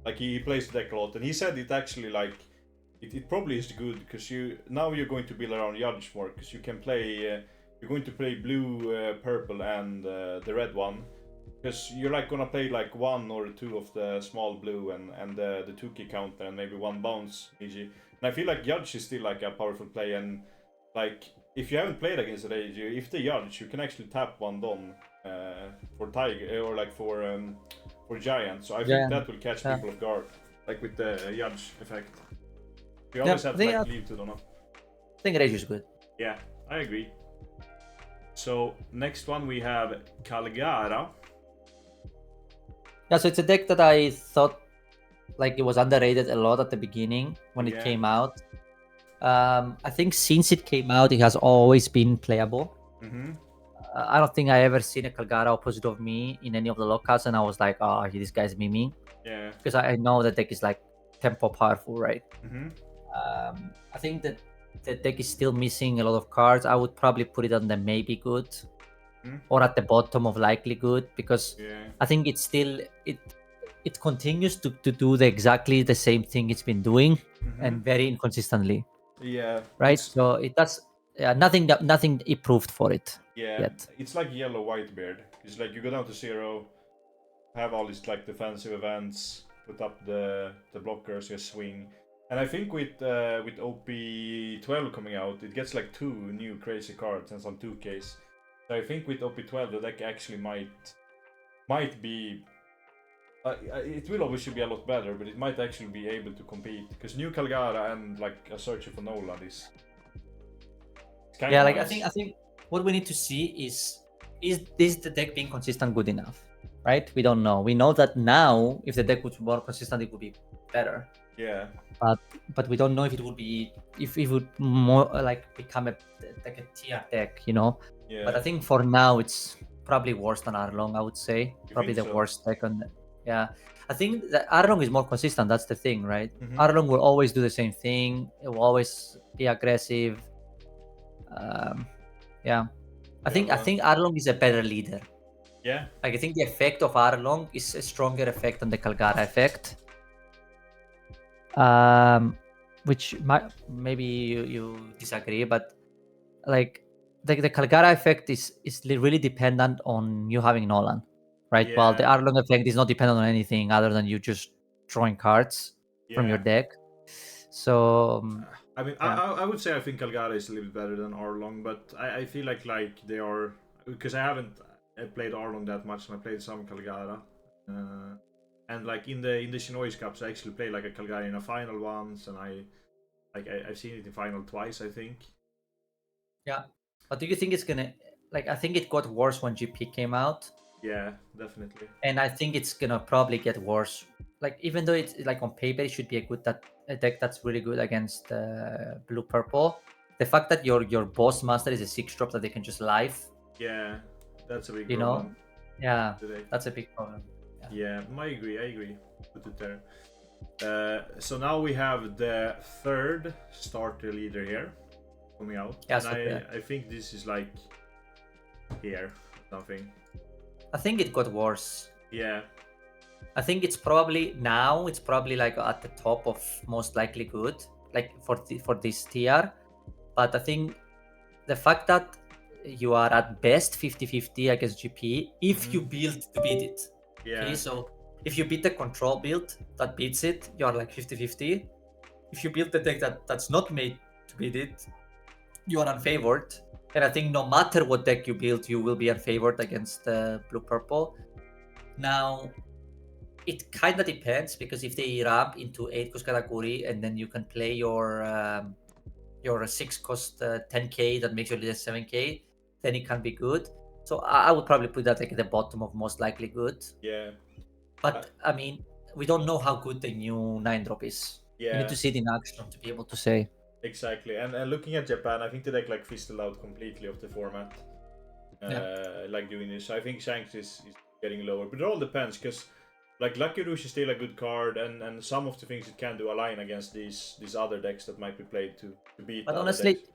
Like he plays the deck a lot, and he said it actually like it probably is good because you're going to build around Judge more because you can play. You're going to play blue, purple, and the red one. Because you're like gonna play like 1 or 2 of the small blue and the 2-key counter and maybe 1 bounce EG. And I feel like Judge is still like a powerful play, and like if you haven't played against Rage, if they Judge, you can actually tap 1 Don for Tiger or like for Giant. So I think that will catch people off guard, like with the Judge effect. You always have to like leave to Donna.
I think Rage is good.
Yeah, I agree. So next one we have Calgara.
Yeah, so it's a deck that I thought like it was underrated a lot at the beginning when it came out. I think since it came out, it has always been playable. I don't think I ever seen a Calgara opposite of me in any of the locals, and I was like, oh, this guy's memeing.
Yeah.
Because I know the deck is like tempo powerful, right? I think that the deck is still missing a lot of cards. I would probably put it on the maybe good. Or at the bottom of likely good, because I think it's still it continues to do exactly the same thing it's been doing and very inconsistently.
Yeah.
Right. So it does nothing improved for it.
Yeah.
Yet.
It's like yellow Whitebeard. It's like you go down to 0, have all these like defensive events, put up the blockers, you swing. And I think with OP12 coming out, it gets like 2 new crazy cards and some 2Ks. So I think with OP12 the deck actually might be it will obviously be a lot better, but it might actually be able to compete because new Calgara and like a search for Nolan is kind of
like
nice.
I think what we need to see is this the deck being consistent good enough, right? We don't know. We know that now if the deck was more consistent, it would be better.
Yeah.
But we don't know if it would be if it would more like become like a tier deck, you know.
Yeah.
But I think for now it's probably worse than Arlong. I would say probably the worst deck on. Yeah, I think that Arlong is more consistent. That's the thing, right? Arlong will always do the same thing. It will always be aggressive. Yeah, I think Arlong is a better leader.
Yeah.
Like I think the effect of Arlong is a stronger effect than the Calgara effect. Which maybe you disagree, but like the Calgara effect is really dependent on you having Nolan, right? While the Arlong effect is not dependent on anything other than you just drawing cards from your deck. So
I mean, I would say I think Calgara is a little bit better than Arlong, but I feel like they are, because I haven't played Arlong that much, and I played some Calgara. And like in the Shinoi's Cups, I actually played like a Calgary in a final once, and I've seen it in final twice, I think.
Yeah, but do you think it's gonna like? I think it got worse when GP came out.
Yeah, definitely.
And I think it's gonna probably get worse. Like even though it's like on paper it should be a deck that's really good against blue purple. The fact that your boss master is a 6-drop that they can just life.
Yeah, that's a big
problem. Know? Yeah, today. That's a big problem.
Yeah, I agree. Put it there. So now we have the third starter leader here coming out.
Yeah,
and I think this is like here something.
I think it got worse.
Yeah.
I think it's probably like at the top of most likely good, like for this tier. But I think the fact that you are at best 50-50 against GP if you build to beat it.
Yeah.
Okay, so if you beat the control build that beats it, you're like 50-50. If you build the deck that's not made to beat it, you are unfavored. And I think no matter what deck you build, you will be unfavored against blue-purple. Now, it kind of depends, because if they ramp into 8-cost Katakuri and then you can play your 6-cost 10k that makes your leader 7k, then it can be good. So I would probably put that like at the bottom of most likely good.
Yeah.
But I mean, we don't know how good the new 9-drop is. You need
Yeah.
to see it in action to be able to say.
Exactly. And looking at Japan, I think the deck like fizzled out completely of the format. Like doing this. So I think Shanks is getting lower. But it all depends, because like Lucky Rouge is still a good card, and some of the things it can do align against these other decks that might be played to beat
But
the
honestly,
other decks.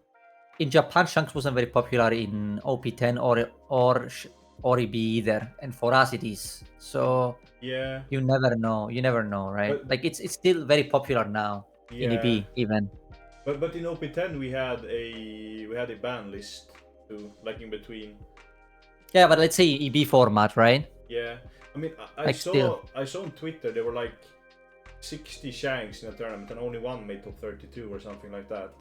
in Japan, Shanks wasn't very popular in OP10 or EB either, and for us it is. So
Yeah.
you never know. You never know, right?
But,
Like it's still very popular now in
yeah.
EB even.
But in OP10 we had a ban list too, like in between.
Yeah, but let's say EB format, right?
Yeah. I mean, I
Like still.
saw on Twitter there were like 60 Shanks in a tournament and only one made top 32 or something like that.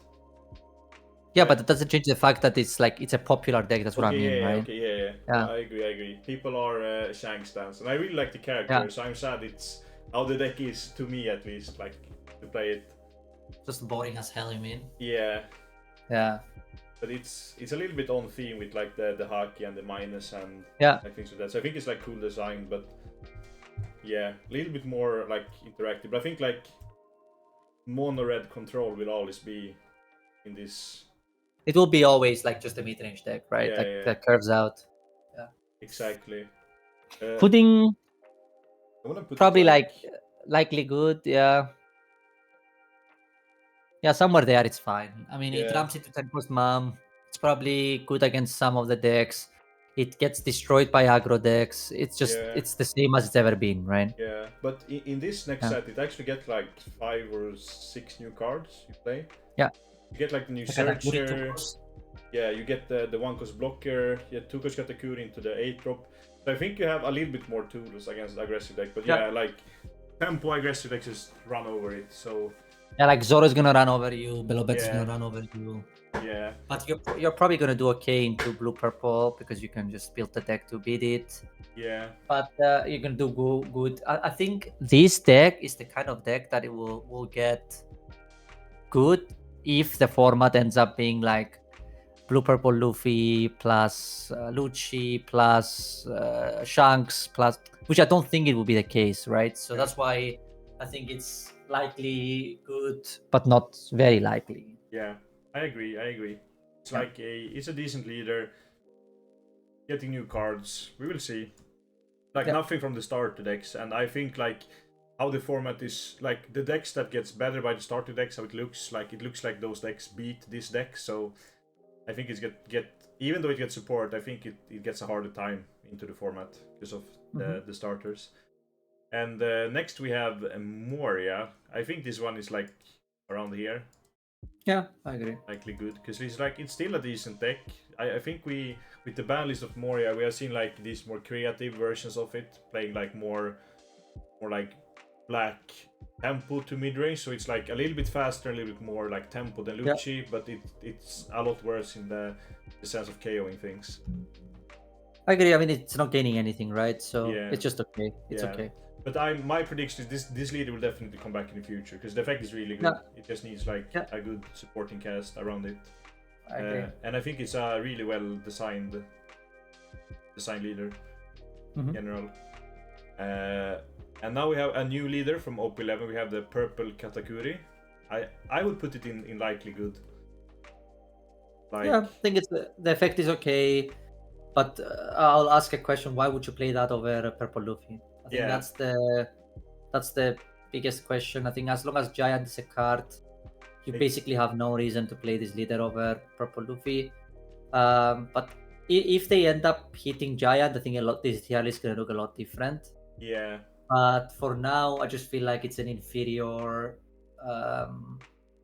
Yeah, but it doesn't change the fact that it's a popular deck. That's what I mean, right?
Okay, yeah.
Yeah.
I agree. People are Shanks stands, and I really like the character, so I'm sad it's how the deck is, to me at least, like, to play it.
Just boring as hell, you mean?
Yeah.
Yeah.
But it's a little bit on theme with like the haki and the minus and like things like that. So I think it's like cool design, but yeah, a little bit more like interactive. But I think like mono red control will always be in this.
It will be always like just a mid-range deck, right? That curves out. Yeah.
Exactly.
Putting
I wanna put
probably
like
likely good, yeah. Yeah, somewhere there it's fine. I mean, it ramps into 10 cost mom. It's probably good against some of the decks. It gets destroyed by aggro decks. It's just it's the same as it's ever been, right?
Yeah, but in this next set, it actually gets like 5 or 6 new cards you play.
Yeah.
You get like the new Searcher. Yeah, you get the 1-cost blocker. You get 2-cost Katakuri into the 8-drop. So I think you have a little bit more tools against the aggressive deck. But yeah, like tempo aggressive decks just run over it. So
yeah, like Zoro's gonna run over you, Belo Betty's gonna run over you.
Yeah.
But you're probably gonna do okay into blue purple because you can just build the deck to beat it.
Yeah.
But you're gonna do good. I think this deck is the kind of deck that it will get good if the format ends up being like blue purple Luffy plus Lucci plus Shanks plus, which I don't think it will be the case, right? So that's why I think it's likely good, but not very likely.
Yeah, I agree. It's like it's a decent leader. Getting new cards, we will see. Like nothing from the starter decks, and I think like how the format is, like the decks that gets better by the starter decks, how it looks like those decks beat this deck. So I think it's get even though it gets support, I think it gets a harder time into the format because of the starters. And next we have Moria. I think this one is like around here.
Yeah, I agree.
Likely good, because it's still a decent deck. I think with the ban list of Moria, we have seen like these more creative versions of it, playing like more like black tempo to mid range. So it's like a little bit faster, a little bit more like tempo than Lucci, but it's a lot worse in the sense of KOing things.
I agree. I mean, it's not gaining anything, right? So it's just okay. It's okay.
But my prediction is this leader will definitely come back in the future because the effect is really good. It just needs like a good supporting cast around it.
I agree.
And I think it's a really well designed leader in general. And now we have a new leader from OP11. We have the purple Katakuri. I would put it in likely good.
Like, yeah, I think the effect is okay. But I'll ask a question: why would you play that over Purple Luffy? I think that's the biggest question. I think as long as Giant is a card, you basically have no reason to play this leader over Purple Luffy. But if they end up hitting Giant, I think this tier list is gonna look a lot different.
Yeah.
But for now, I just feel like it's an inferior,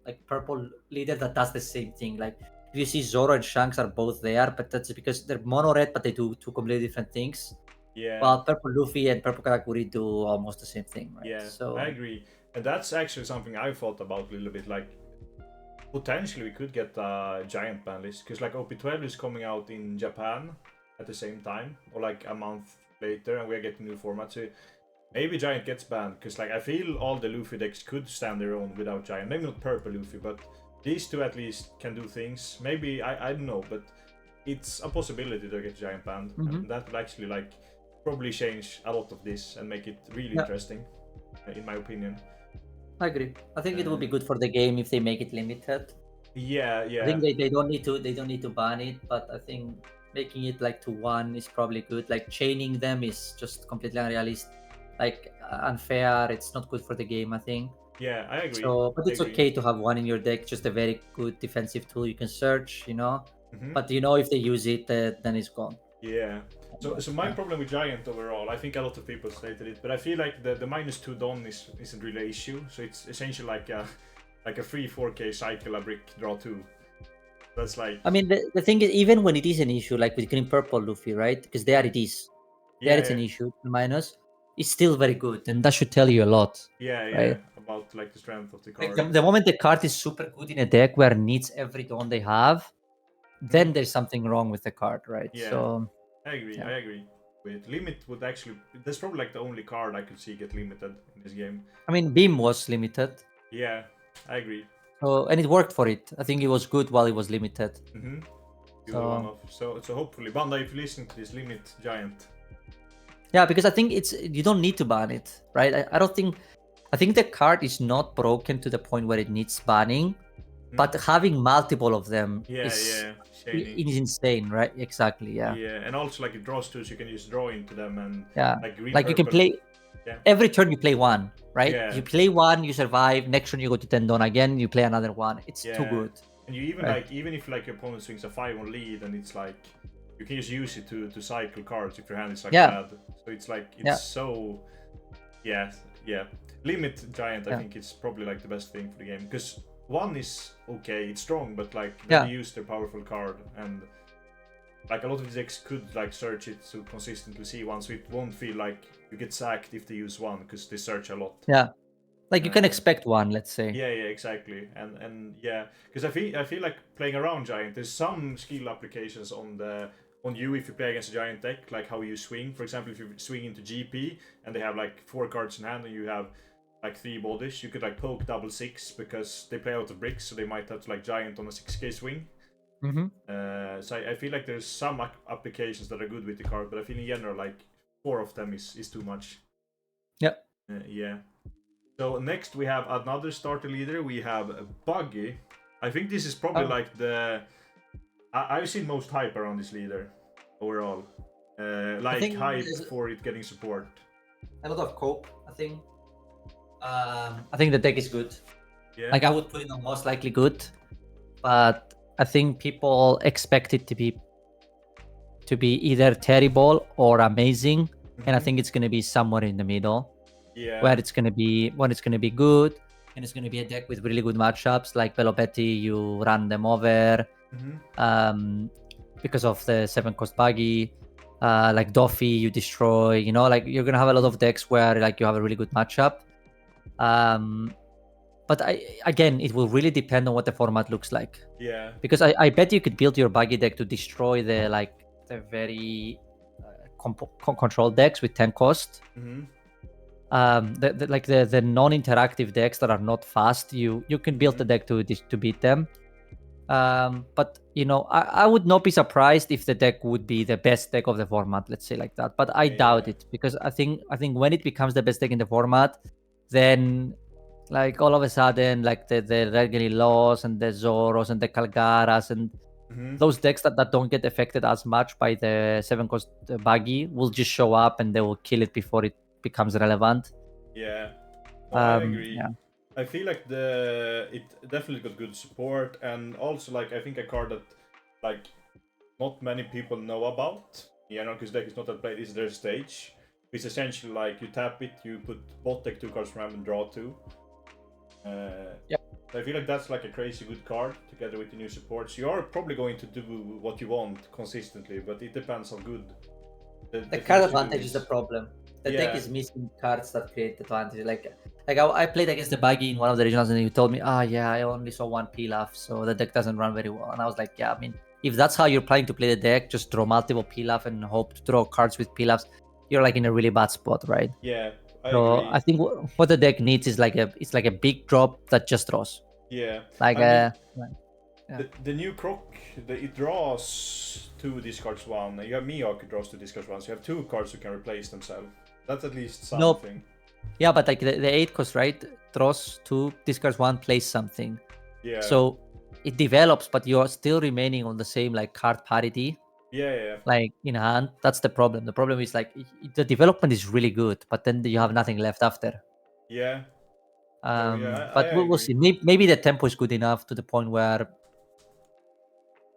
like purple leader that does the same thing. Like you see Zoro and Shanks are both there, but that's because they're mono red, but they do two completely different things.
Yeah.
While Purple Luffy and Purple Katakuri do almost the same thing, right?
Yeah,
so
I agree. And that's actually something I thought about a little bit. Like, potentially we could get a giant ban list. Because, like, OP12 is coming out in Japan at the same time. Or, like, a month later. And we're getting new formats. So maybe giant gets banned. Because, like, I feel all the Luffy decks could stand their own without giant. Maybe not Purple Luffy, but these two at least can do things. Maybe, I don't know. But it's a possibility to get giant banned, and that will actually like probably change a lot of this and make it really interesting, in my opinion.
I agree. I think it would be good for the game if they make it limited.
Yeah.
I think they don't need to ban it, but I think making it like to 1 is probably good. Like chaining them is just completely unrealistic, like unfair. It's not good for the game, I think.
Yeah, I agree.
So, but it's okay to have 1 in your deck. Just a very good defensive tool you can search, But if they use it, then it's gone.
Yeah. So my problem with Giant overall, I think a lot of people stated it, but I feel like the -2 Don isn't really an issue. So it's essentially like a free 4K cycle, a brick, draw 2. That's like.
I mean, the thing is, even when it is an issue, like with green purple Luffy, right? Because there it is. There it's an issue, minus. It's still very good, and that should tell you a lot.
Yeah,
right?
About like the strength of the card.
Like the moment the card is super good in a deck where it needs every Don they have, then there's something wrong with the card, right?
Yeah.
So
I agree. With limit would actually, that's probably like the only card I could see get limited in this game.
I mean, Beam was limited.
Yeah, I agree.
And it worked for it. I think it was good while it was limited.
So hopefully, Bandai, if you listen to this, limit Giant.
Yeah, because I think you don't need to ban it, right? I think the card is not broken to the point where it needs banning, but having multiple of them is insane, right? Exactly, yeah.
Yeah, and also like it draws 2, so you can just draw into them and
like you can play every turn you play 1, right?
Yeah.
You play 1, you survive. Next turn you go to 10 Don again, you play another 1. It's too good.
And you even even if like your opponent swings a 5 on lead, and it's like you can just use it to cycle cards if your hand is like bad. So it's like so limit Giant. I think it's probably like the best thing for the game, because 1 is okay, it's strong, but like they use their powerful card, and like a lot of these decks could like search it to consistently see 1, so it won't feel like you get sacked if they use 1, because they search a lot.
Yeah, like you can expect 1, let's say.
Yeah, exactly, and because I feel like playing around Giant, there's some skill applications on you if you play against a Giant deck, like how you swing. For example, if you swing into GP and they have like 4 cards in hand and you have like 3 bodies, you could like poke double 6 because they play out of bricks, so they might have to like Giant on a 6k swing. So I feel like there's some applications that are good with the card, but I feel in general like 4 of them is too much. Yeah. So next we have another starter leader. We have Buggy. I think this is probably like I've seen most hype around this leader overall. Hype for it getting support.
A lot of cope, I think. I think the deck is good.
Yeah.
Like I would put it on most likely good, but I think people expect it to be either terrible or amazing, and I think it's gonna be somewhere in the middle.
Yeah.
Where it's gonna be good, and it's gonna be a deck with really good matchups. Like Belo Betty, you run them over, because of the 7-cost Buggy. Like Doffy, you destroy. Like you're gonna have a lot of decks where like you have a really good matchup. But again, it will really depend on what the format looks like.
Yeah.
Because I bet you could build your Buggy deck to destroy the very controlled decks with 10 cost. The non-interactive decks that are not fast, you can build the deck to beat them. But I would not be surprised if the deck would be the best deck of the format, let's say like that. But I doubt it, because I think when it becomes the best deck in the format, then like all of a sudden like the Regally Laws and the Zoros and the Calgaras and those decks that don't get affected as much by the 7-cost Buggy will just show up and they will kill it before it becomes relevant.
Yeah, I agree.
Yeah.
I feel like it definitely got good support, and also like I think a card that like not many people know about, because deck is not that played, is their stage. It's essentially like you tap it, you put bot deck 2 cards from hand and draw 2. So I feel like that's like a crazy good card together with the new supports. You are probably going to do what you want consistently, but it depends how good
the card advantage is the problem. The deck is missing cards that create advantage. Like I played against the Buggy in one of the regionals, and you told me, I only saw 1 Pilaf, so the deck doesn't run very well. And I was like, I mean, if that's how you're planning to play the deck, just draw multiple Pilaf and hope to draw cards with Pilafs, you're like in a really bad spot, right?
Yeah.
I think what the deck needs is like a big drop that just draws.
Yeah.
Yeah.
The new Croc, it draws 2 discards 1. You have Miyako who draws 2 discards 1, so you have 2 cards who can replace themselves. That's at least
Nope.
something.
Yeah, but like the 8 cost, right? Draws 2, discards 1, plays something.
Yeah.
So it develops, but you're still remaining on the same like card parity.
Yeah.
Like in hand. That's the problem. The problem is like the development is really good, but then you have nothing left after.
Yeah.
But
I
we'll
agree.
see. Maybe the tempo is good enough to the point where,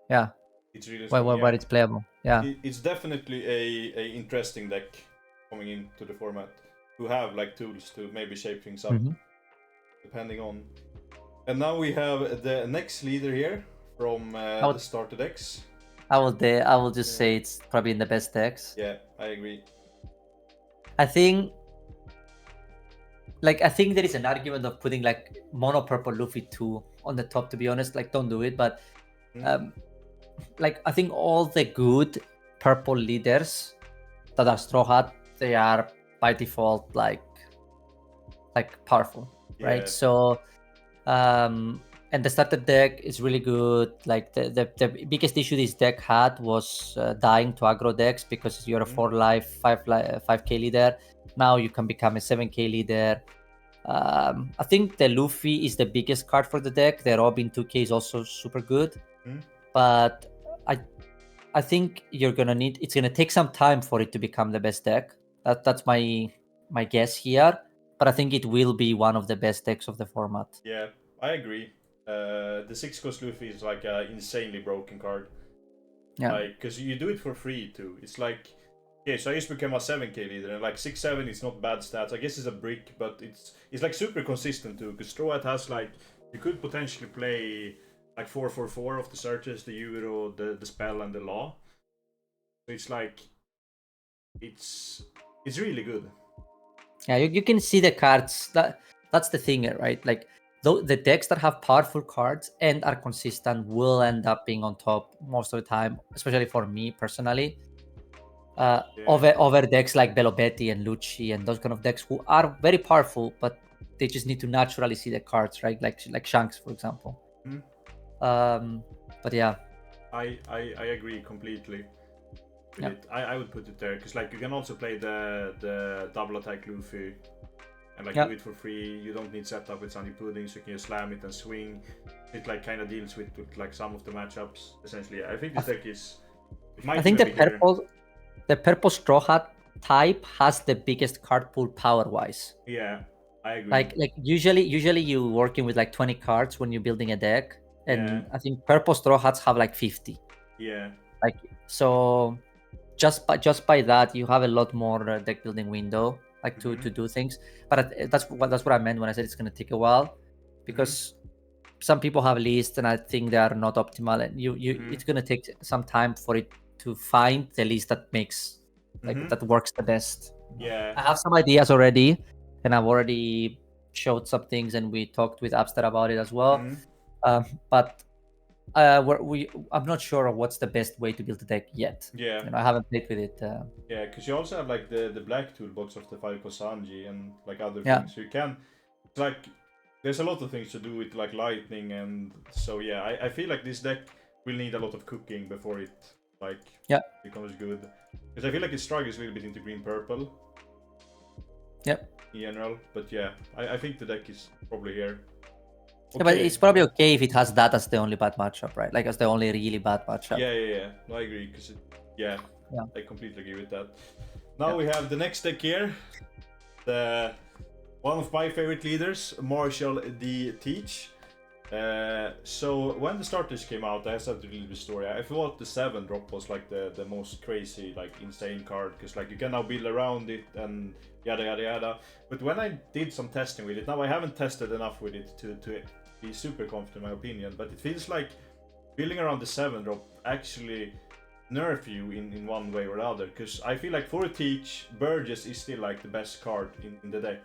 yeah,
It's really strong.
where it's playable. Yeah.
It's definitely a interesting deck coming into the format who have like tools to maybe shape things up depending on. And now we have the next leader here from the starter decks.
I will just say it's probably in the best decks.
Yeah, I agree.
I think there is an argument of putting like mono purple Luffy 2 on the top, to be honest. Like, don't do it, but like I think all the good purple leaders that are Straw Hat, they are by default like powerful, right? So and the starter deck is really good. Like the biggest issue this deck had was dying to aggro decks, because you're a 4 life 5k leader. Now you can become a 7k leader. I think the Luffy is the biggest card for the deck. The Robin 2k is also super good, but I think it's gonna take some time for it to become the best deck. That's my guess here, but I think it will be one of the best decks of the format.
Yeah, I agree. The 6-cost Luffy is like an insanely broken card.
Yeah.
Like, because you do it for free too. It's like, okay, so I used to become a 7k leader, and like 6-7 it's not bad stats. I guess it's a brick, but it's like super consistent too. Because Straw Hat has like, you could potentially play like 4/4/4 of the searches, the Euro, the spell, and the law. So it's like, it's really good.
Yeah, you can see the cards. That's the thing, right? Like the decks that have powerful cards and are consistent will end up being on top most of the time, especially for me personally. Over decks like Belo Betty and Lucci and those kind of decks who are very powerful, but they just need to naturally see the cards, right? Like Shanks, for example. But yeah,
I agree completely with it. I would put it there because like you can also play the double attack Luffy and like do it for free. You don't need setup with Sunny Pudding, so you can just slam it and swing. It like kind of deals with like some of the matchups. Essentially, I think this deck is.
I think the purple Straw Hat type has the biggest card pool power wise.
Yeah, I agree.
Like usually you working with like 20 cards when you're building a deck, and I think purple Straw Hats have like 50.
Yeah.
Like so, just by that you have a lot more deck building window, like to do things. But that's what I meant when I said it's gonna take a while, because some people have lists and I think they are not optimal, and it's gonna take some time for it to find the list that makes that works the best.
Yeah.
I have some ideas already, and I've already showed some things, and we talked with Abster about it as well. But I'm not sure what's the best way to build a deck yet.
Yeah.
I haven't played with it.
Yeah, because you also have like the black toolbox of the 5-cost Sanji and like other things. So you can like there's a lot of things to do with like lightning, and so yeah, I feel like this deck will need a lot of cooking before it like becomes good. Because I feel like it struggles a little bit into green purple.
Yep.
In general, but yeah, I think the deck is probably here.
Okay. Yeah, but it's probably okay if it has that as the only bad matchup, right? Like as the only really bad matchup.
Yeah. No, I agree, because I completely agree with that. Now we have the next deck here. The one of my favorite leaders, Marshall the Teach. So when the starters came out, I have to read the story. I thought the 7-drop was like the most crazy, like insane card, because like you can now build around it and yada yada yada. But when I did some testing with it, now I haven't tested enough with it to be super confident in my opinion, but it feels like building around the 7-drop actually nerf you in one way or the other, because I feel like for a Teach, Burgess is still like the best card in the deck.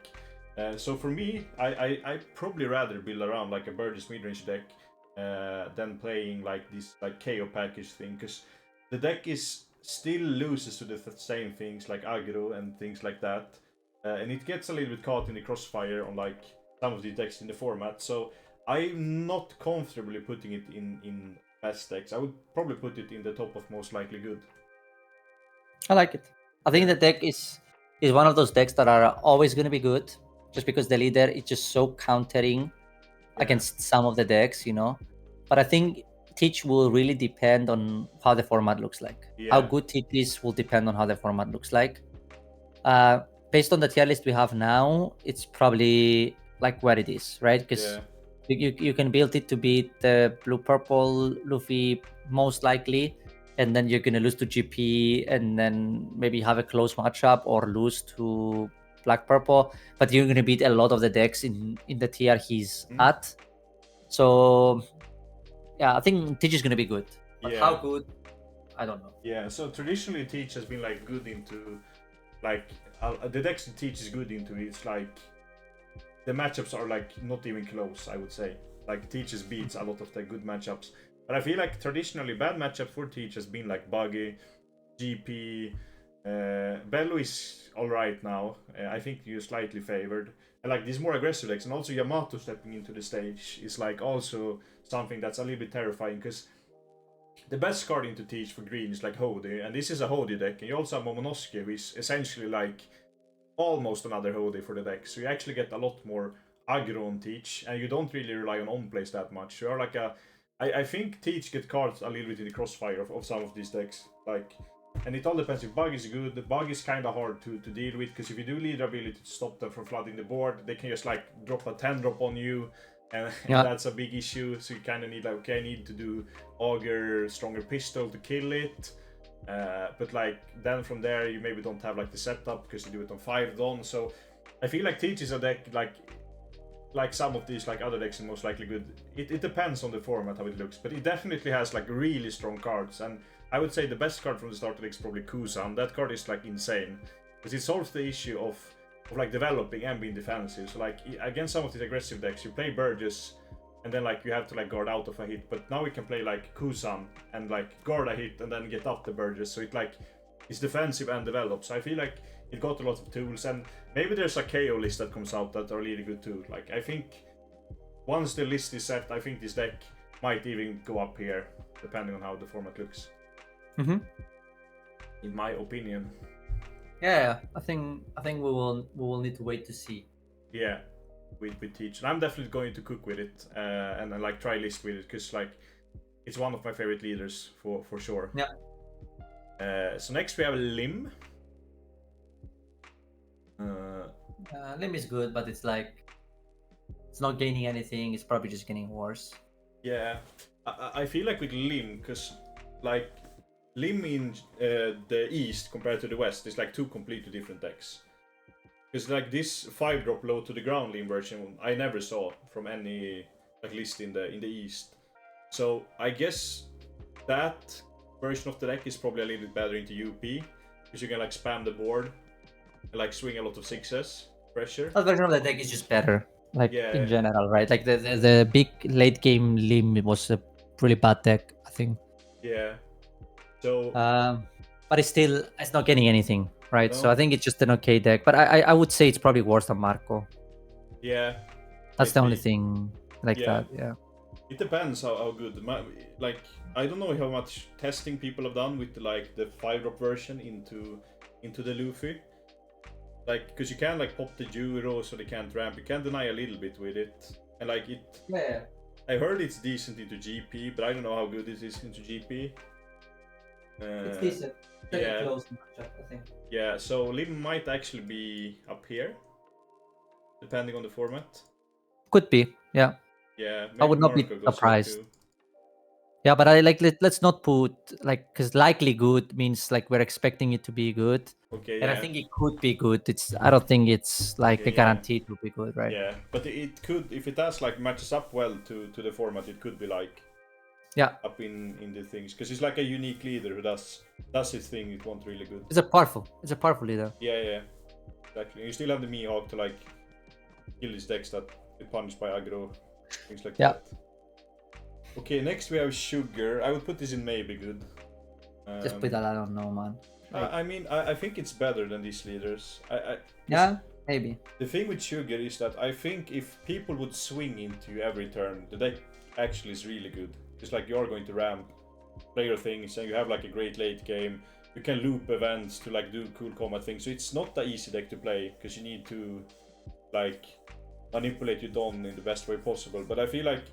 So for me, I probably rather build around like a Burgess midrange deck than playing like this like KO package thing, because the deck is still loses to the same things like aggro and things like that, and it gets a little bit caught in the crossfire on like some of the decks in the format. So I'm not comfortably putting it in best decks. I would probably put it in the top of most likely good.
I like it. I think the deck is one of those decks that are always going to be good, just because the leader is just so countering against some of the decks, you know. But I think Teach will really depend on how the format looks like. How
Yeah.
good Teach is will depend on how the format looks like. Based on the tier list we have now, it's probably like where it is, right? Because you can build it to beat the blue purple Luffy most likely, and then you're gonna lose to GP, and then maybe have a close matchup or lose to black purple. But you're gonna beat a lot of the decks in the tier he's at. So yeah, I think Teach is gonna be good. But how good, I don't know.
Yeah. So traditionally, Teach has been like good into like the decks that Teach is good into. It's like the matchups are like not even close. I would say like Teach's beats a lot of the good matchups. But I feel like traditionally bad matchup for Teach has been like Buggy, GP. Belo is alright now. I think you're slightly favored. And like these more aggressive decks, and also Yamato stepping into the stage is like also something that's a little bit terrifying, because the best card into Teach for green is like Hody, and this is a Hody deck, and you also have Momonosuke, who is essentially like almost another Hody for the deck. So you actually get a lot more aggro on Teach, and you don't really rely on on-plays that much. You are like I think Teach get cards a little bit in the crossfire of some of these decks. Like, and it all depends. If Bug is good, the Bug is kind of hard to deal with, because if you do leader ability to stop them from flooding the board, they can just like drop a 10-drop on you, and that's a big issue. So you kind of need like, okay, I need to do Augur, Stronger Pistol to kill it. But like then from there you maybe don't have like the setup because you do it on 5 Dawn. So I feel like Teach is a deck like some of these like other decks are most likely good. It depends on the format how it looks, but it definitely has like really strong cards. And I would say the best card from the starter deck is probably Kusan. That card is like insane because it solves the issue of like developing and being defensive. So like against some of these aggressive decks, you play Burgess and then like you have to like guard out of a hit. But now we can play like Kusan and like guard a hit and then get up the Burgess. So it like it's defensive and develops. So I feel like it got a lot of tools, and maybe there's a KO list that comes out that are really good too. Like I think once the list is set, I think this deck might even go up here, depending on how the format looks.
Mm-hmm.
In my opinion.
Yeah, I think we will need to wait to see.
Yeah, with Teach, and I'm definitely going to cook with it and like try list with it, because like it's one of my favorite leaders for sure.
Yeah.
So next we have Lim.
Lim is good, but it's like it's not gaining anything. It's probably just getting worse.
Yeah, I feel like with Lim, because like Lim in the east compared to the west is like two completely different decks. Because like this 5-drop low to the ground Lim version I never saw from any like list in the east. So I guess that version of the deck is probably a little bit better into UP, because you can like spam the board and like swing a lot of 6s pressure.
That version of the deck is just better, like in general, right? Like the big late game Lim was a really bad deck, I think.
Yeah. So.
But it's not getting anything, right?
No.
So I think it's just an okay deck. But I would say it's probably worse than Marco.
Yeah.
That's the only thing like that. Yeah.
It depends how good. Like I don't know how much testing people have done with like the 5-drop version into the Luffy. Like, because you can like pop the Juro so they can't ramp. You can deny a little bit with it, and like it.
Yeah.
I heard it's decent into GP, but I don't know how good it is into GP.
It's decent. Very close matchup, I think.
Yeah, so Lim might actually be up here, depending on the format.
Could be, yeah.
Yeah,
I would not be surprised. Yeah, but I like let's not put like, because likely good means like we're expecting it to be good.
Okay.
And I think it could be good. I don't think it's like a guarantee to be good, right?
Yeah, but it could, if it does like matches up well to the format, it could be like up in the things, because it's like a unique leader who does his thing. It won't really good.
It's a powerful leader.
Yeah, exactly. You still have the Mihawk to like kill these decks that get punished by aggro, things like that. Okay, next we have Sugar. I would put this in maybe good.
Just put that, I don't know, man.
I mean, I think it's better than these leaders.
Maybe.
The thing with Sugar is that I think if people would swing into you every turn, the deck actually is really good. It's like you're going to ramp, play your things, and you have like a great late game. You can loop events to like do cool combat things. So it's not the easy deck to play because you need to like manipulate your Don in the best way possible. But I feel like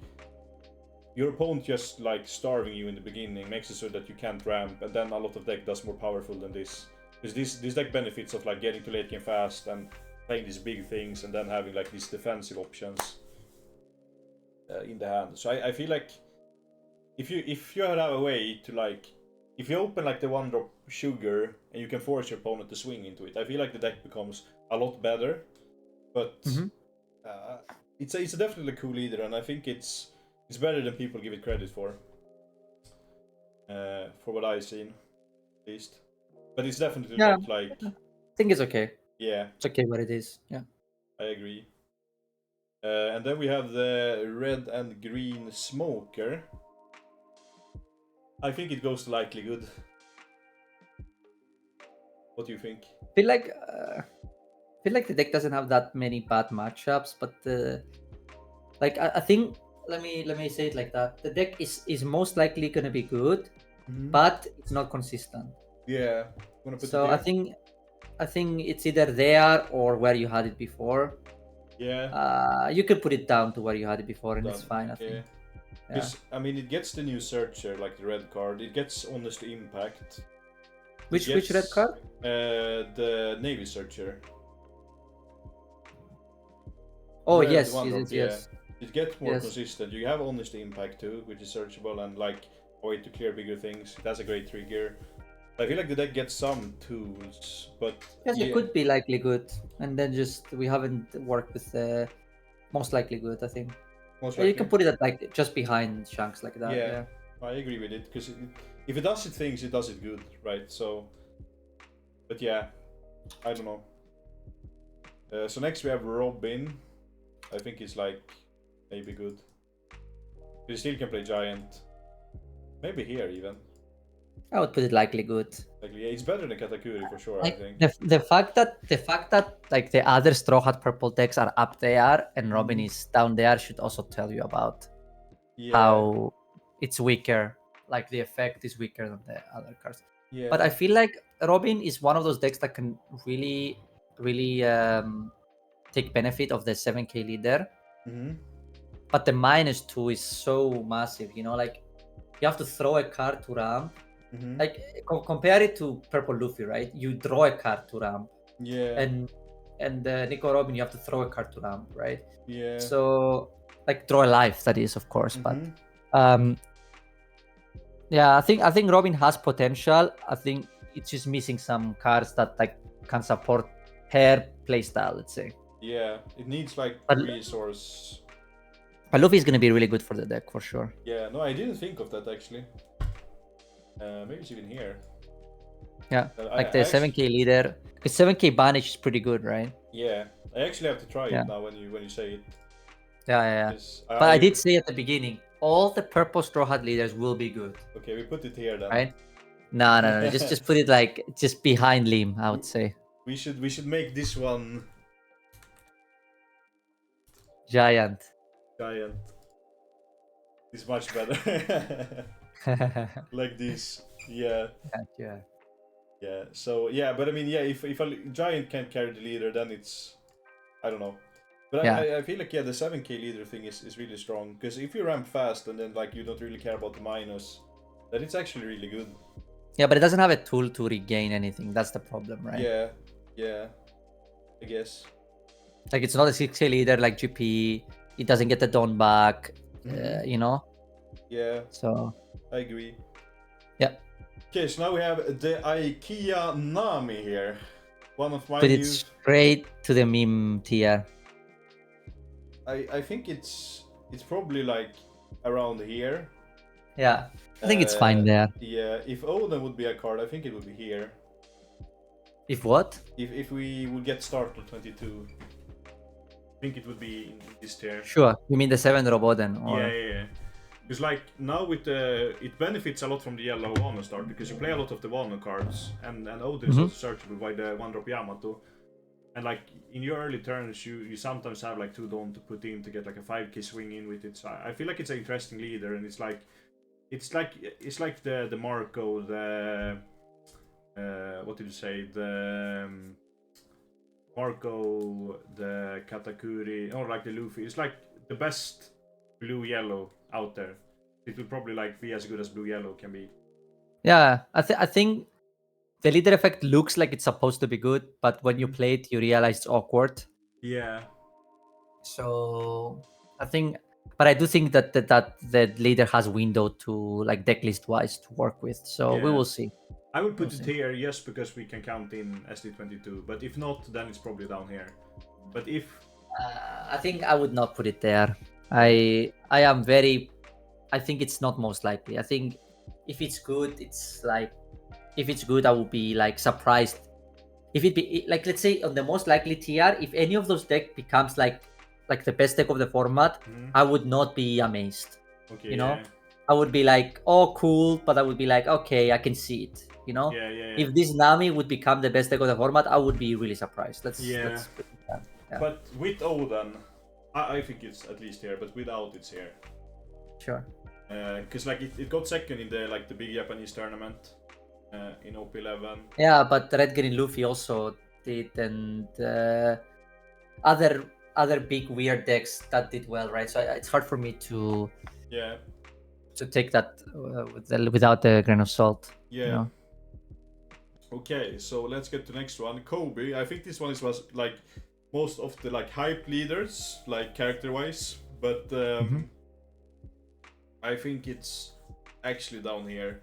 your opponent just like starving you in the beginning makes it so that you can't ramp, and then a lot of deck does more powerful than this. Because this deck benefits of like getting to late game fast and playing these big things and then having like these defensive options in the hand. So I feel like if you have a way to like, if you open like the 1-drop Sugar and you can force your opponent to swing into it, I feel like the deck becomes a lot better. But it's a definitely a cool leader, and I think it's better than people give it credit for what I've seen, at least. But it's definitely not like.
I think it's okay.
Yeah,
it's okay what it is. Yeah,
I agree. And then we have the red and green Smoker. I think it goes to likely good. What do you think?
I feel like the deck doesn't have that many bad matchups, but like I think let me say it like that. The deck is most likely gonna be good, but it's not consistent.
Yeah. Wanna put
So
it
I think it's either there or where you had it before.
Yeah.
You can put it down to where you had it before, and
Done.
it's fine. I think.
Because I mean, it gets the new Searcher, like the red card. It gets Honest Impact.
Which red card?
The Navy Searcher.
Oh
Red
yes,
one-drop,
yes.
It gets more consistent. You have Honest Impact too, which is searchable and like a way to clear bigger things. It has a great trigger. I feel like the deck gets some tools, but
yes, it could be likely good, and then just we haven't worked with most likely good. I think. You can put it at like just behind Shanks like that. Yeah,
I agree with it because if it does it things, it does it good, right? So, but yeah, I don't know. So next we have Robin. I think he's like maybe good. You still can play Giant. Maybe here even.
I would put it likely good.
Like, yeah, it's better than Katakuri for sure.
Like,
I think
the fact that like the other Straw Hat purple decks are up there and Robin is down there should also tell you about how it's weaker. Like the effect is weaker than the other cards.
Yeah.
But I feel like Robin is one of those decks that can really take benefit of the 7k leader. But the -2 is so massive, you know, like you have to throw a card to ramp. Like compare it to Purple Luffy, right? You draw a card to ramp.
Yeah.
And Nico Robin, you have to throw a card to ramp, right?
Yeah.
So like draw a life, that is, of course. But yeah, I think Robin has potential. I think it's just missing some cards that like can support her playstyle, let's say.
Yeah, it needs like resource.
But Luffy is gonna be really good for the deck for sure.
Yeah, no, I didn't think of that actually. Maybe it's even here.
Yeah, like the 7k leader. Because 7k banish is pretty good, right?
Yeah, I actually have to try it now when you say it.
Yeah. But I did say at the beginning, all the purple Straw Hat leaders will be good.
Okay, we put it here then.
Right? No. just put it like just behind Lim, I would say.
We should make this one
Giant.
It's much better. Like this. Yeah. So yeah, but I mean, yeah, if a Giant can't carry the leader, then it's, I don't know. But I feel like the 7k leader thing is really strong, because if you ramp fast and then like you don't really care about the minus, then it's actually really good.
Yeah, but it doesn't have a tool to regain anything. That's the problem, right?
Yeah. I guess.
Like it's not a 6k leader like GP. It doesn't get the Dawn back. You know.
Yeah.
So.
I agree.
Yeah.
Okay, so now we have the IKEA Nami here. One of my
Put it straight to the meme tier.
I think it's probably like around here.
Yeah, I think it's fine there.
Yeah, if Odin would be a card, I think it would be here.
If what?
If we would get started 22, I think it would be in this tier.
Sure, you mean the 7-drop Odin? Or...
Yeah. Because like now with the, it benefits a lot from the yellow Wano start, because you play a lot of the Wano cards, and Odin is also searchable by the 1-drop Yamato. And like in your early turns, you sometimes have like 2 Dawn to put in to get like a 5k swing in with it. So I feel like it's an interesting leader, and it's like the Marco, the what did you say, the Marco, the Katakuri, or like the Luffy. It's like the best blue yellow out there. It will probably like be as good as blue yellow can be.
Yeah, I think the leader effect looks like it's supposed to be good, but when you play it, you realize it's awkward.
Yeah.
So I think, but I do think that the leader has window to like decklist wise to work with. So we
Yeah.
will see.
I would put it here just because we can count in ST22, but if not, then it's probably down here. But if
I think I would not put it there. I am very. I think it's not most likely. I think if it's good, it's like if it's good, I would be like surprised. If it be like, let's say on the most likely TR, if any of those deck becomes like the best deck of the format, I would not be amazed.
okay,
You know, I would be like, oh cool, but I would be like, okay, I can see it. You know,
yeah.
if this Nami would become the best deck of the format, I would be really surprised. Let's
Yeah.
Yeah.
But with Oden, I think it's at least here, but without it's here.
Sure.
Because like it got second in the big Japanese tournament in OP11.
Yeah, but Red Green Luffy also did, and other big weird decks that did well, right? So it's hard for me to take that without a grain of salt.
Yeah.
You know?
Okay, so let's get to the next one. Coby. I think this one was like most of the like hype leaders, like character-wise, but I think it's actually down here.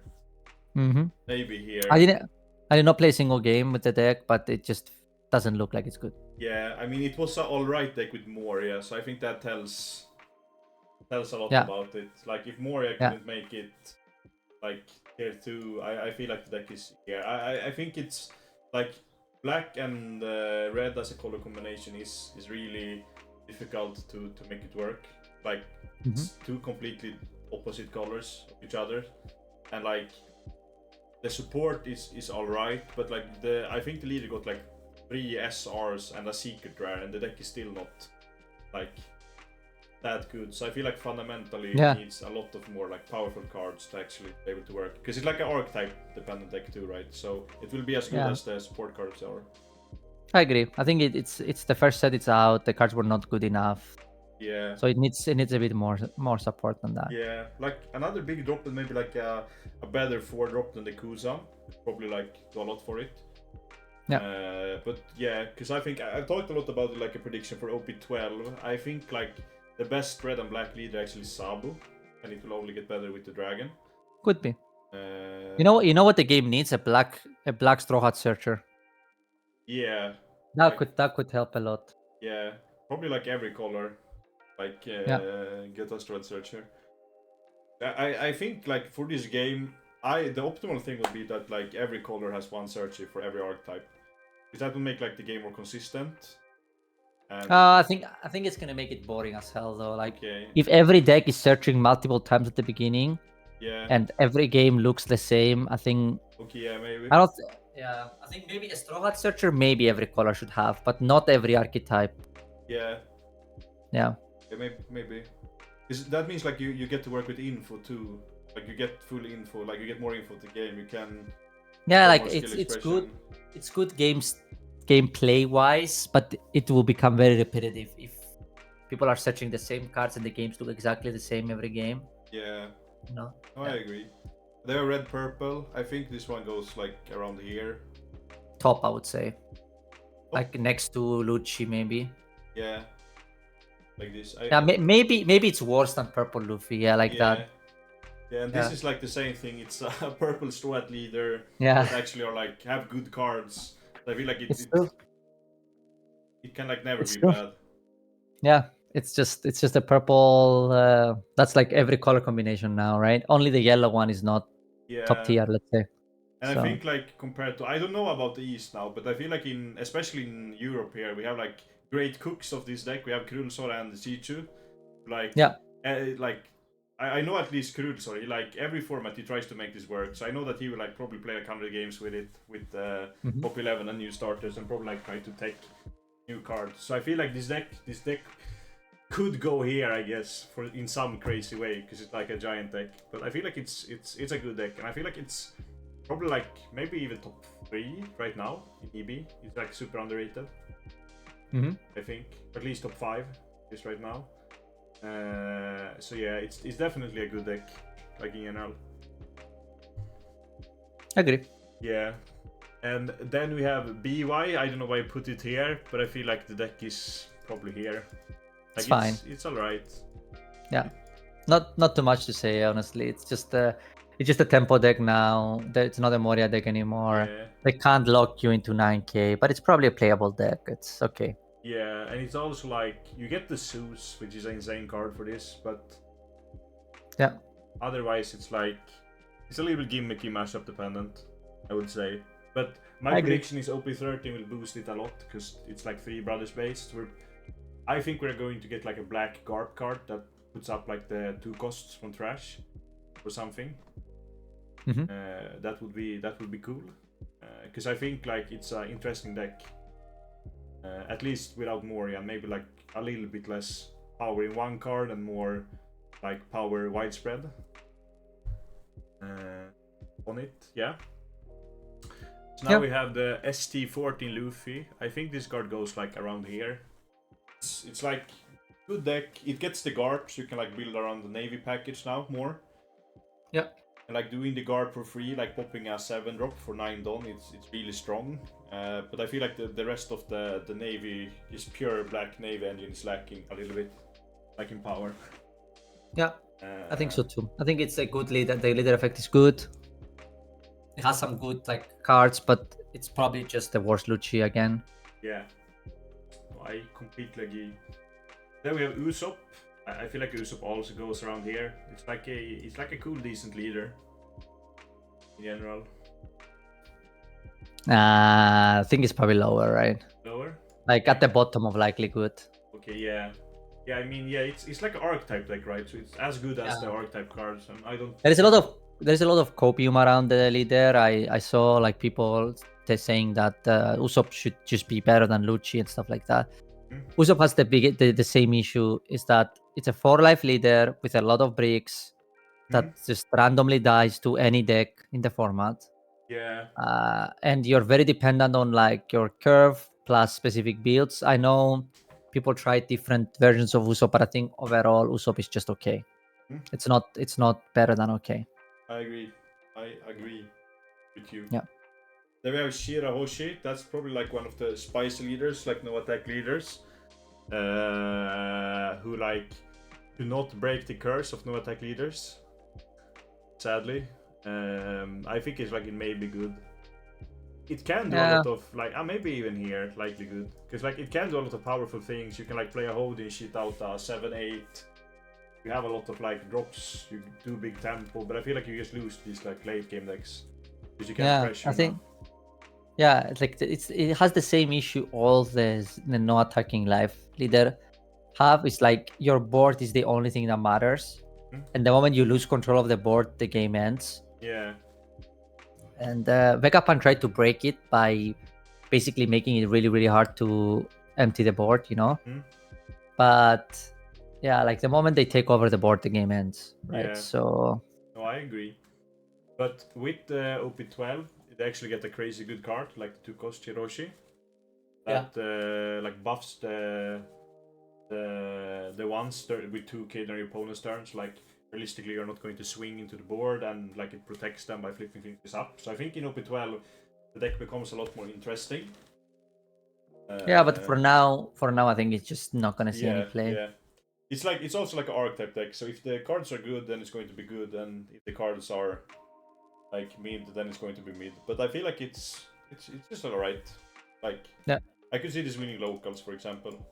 Maybe here.
I did not play a single game with the deck, but it just doesn't look like it's good.
Yeah, I mean it was an alright deck with Moria, so I think that tells a lot about it. Like if Moria couldn't make it like tier 2, I feel like the deck is here. I think it's like black and red as a color combination is really difficult to make it work. Like it's 2 completely opposite colors of each other, and like the support is alright, but like I think the leader got like 3 SRs and a secret rare, and the deck is still not like that good. So I feel like fundamentally it needs a lot of more like powerful cards to actually be able to work, because it's like an archetype dependent deck too, right? So it will be as good as the support cards are.
I agree. I think it's the first set it's out. The cards were not good enough.
Yeah.
So it needs a bit more support than that.
Yeah, like another big drop, and maybe like a better 4 drop than the Kuza. Probably like do a lot for it.
Yeah.
But yeah, because I think I've talked a lot about like a prediction for OP12. I think like the best red and black leader actually is Sabu, and it will only get better with the dragon.
Could be. You know what the game needs? A black Straw Hat Searcher.
Yeah.
That could help a lot.
Yeah, probably like every color. Like get a Straw Hat Searcher. I think like for this game, the optimal thing would be that like every color has 1 searcher for every archetype, because that will make like the game more consistent. And
I think it's gonna make it boring as hell though. Like if every deck is searching multiple times at the beginning, and every game looks the same, I think.
Okay, yeah, maybe.
I don't. I think maybe a Straw Hat Searcher, maybe every color should have, but not every archetype.
Yeah.
Yeah.
Maybe. That means like you get to work with info too. Like you get full info, like you get more info to the game. You can.
Yeah, like it's good. It's good gameplay wise, but it will become very repetitive if people are searching the same cards and the games look exactly the same every game.
Yeah.
No.
I agree. They are red purple. I think this one goes like around here.
Top, I would say. Like next to Lucci, maybe.
Yeah. Like this.
Maybe it's worse than purple Luffy. Yeah, like that.
Yeah, and this is like the same thing. It's a purple Straw Hat leader
that
actually are like have good cards. I feel like it can like never be bad.
Yeah, it's just a purple. That's like every color combination now, right? Only the yellow one is not top tier, let's say.
And I think like compared to, I don't know about the East now, but I feel like especially in Europe here, we have like great cooks of this deck. We have Krulsora and Chichu. Like I know at least Krulsora, like every format he tries to make this work. So I know that he will like probably play like 100 games with it with OP11 and new starters, and probably like try to take new card. So I feel like this deck could go here, I guess, for in some crazy way, because it's like a giant deck. But I feel like it's a good deck, and I feel like it's probably like maybe even top 3 right now in EB. It's like super underrated. I think at least top 5 is right now. So yeah, it's definitely a good deck, like in Enel.
Agree.
Yeah. And then we have BY. I don't know why I put it here, but I feel like the deck is probably here. Like
It's fine.
It's alright.
Yeah. Not too much to say, honestly. It's just a tempo deck now. It's not a Moria deck anymore.
Yeah.
They can't lock you into 9k, but it's probably a playable deck. It's okay.
Yeah, and it's also like you get the Zeus, which is an insane card for this, but
yeah.
Otherwise, it's like it's a little gimmicky matchup dependent, I would say. But my prediction is OP13 will boost it a lot because it's like 3 brothers based. I think we're going to get like a black Garp card that puts up like the 2 costs from trash or something. That would be cool because I think like it's an interesting deck. At least without Moria, maybe like a little bit less power in one card and more like power widespread on it. Yeah. So now we have the ST14 Luffy. I think this card goes like around here. It's like good deck. It gets the Garp, so you can like build around the Navy package now more.
Yeah.
And like doing the Garp for free, like popping a 7 drop for 9 Don, it's really strong. But I feel like the rest of the Navy is pure black Navy engine is lacking a little bit, like in power.
Yeah, I think so too. I think it's a good leader. The leader effect is good. It has some good like cards, but it's probably just the worst Lucci again.
Yeah, I completely agree. Then we have Usopp. I feel like Usopp also goes around here. It's like a cool, decent leader in general.
I think it's probably lower, right?
Lower?
Like at the bottom of likely good.
Okay, yeah. Yeah, I mean, yeah, it's like an archetype deck, right? So it's as good as the archetype cards, and I don't.
There's a lot of copium around the leader. I saw like people saying that Usopp should just be better than Lucci and stuff like that. Usopp has the same issue, is that it's a 4-life leader with a lot of bricks that just randomly dies to any deck in the format.
Yeah.
And you're very dependent on like your curve plus specific builds. I know people try different versions of Usopp, but I think overall Usopp is just okay. It's not better than okay.
I agree with you.
Yeah.
Then we have Shirohige. That's probably like one of the spicy leaders, like no attack leaders, who like do not break the curse of no attack leaders. Sadly, I think it's like it may be good. It can do a lot of like maybe even here likely good because like it can do a lot of powerful things. You can like play a Holding shit out 7-8. You have a lot of like drops. You do big tempo, but I feel like you just lose these like late game decks because you can't pressure.
I think. Yeah, it's like it has the same issue all the no attacking life leader have. Is like your board is the only thing that matters, and the moment you lose control of the board, the game ends.
Yeah.
And Vegapunk tried to break it by basically making it really, really hard to empty the board, you know. But yeah, like the moment they take over the board, the game ends, right?
Yeah.
So.
No, I agree. But with the OP12, they actually get a crazy good card, like the 2-cost Shirohige. That like buffs the ones with 2k on your opponent's turns. Like realistically, you're not going to swing into the board, and like it protects them by flipping things up. So I think in OP12, the deck becomes a lot more interesting.
Yeah, but for now, I think it's just not gonna see any play.
Yeah. It's also like an archetype deck. So if the cards are good, then it's going to be good, and if the cards are like mid, then it's going to be mid. But I feel like it's just alright. Like I could see this winning locals, for example.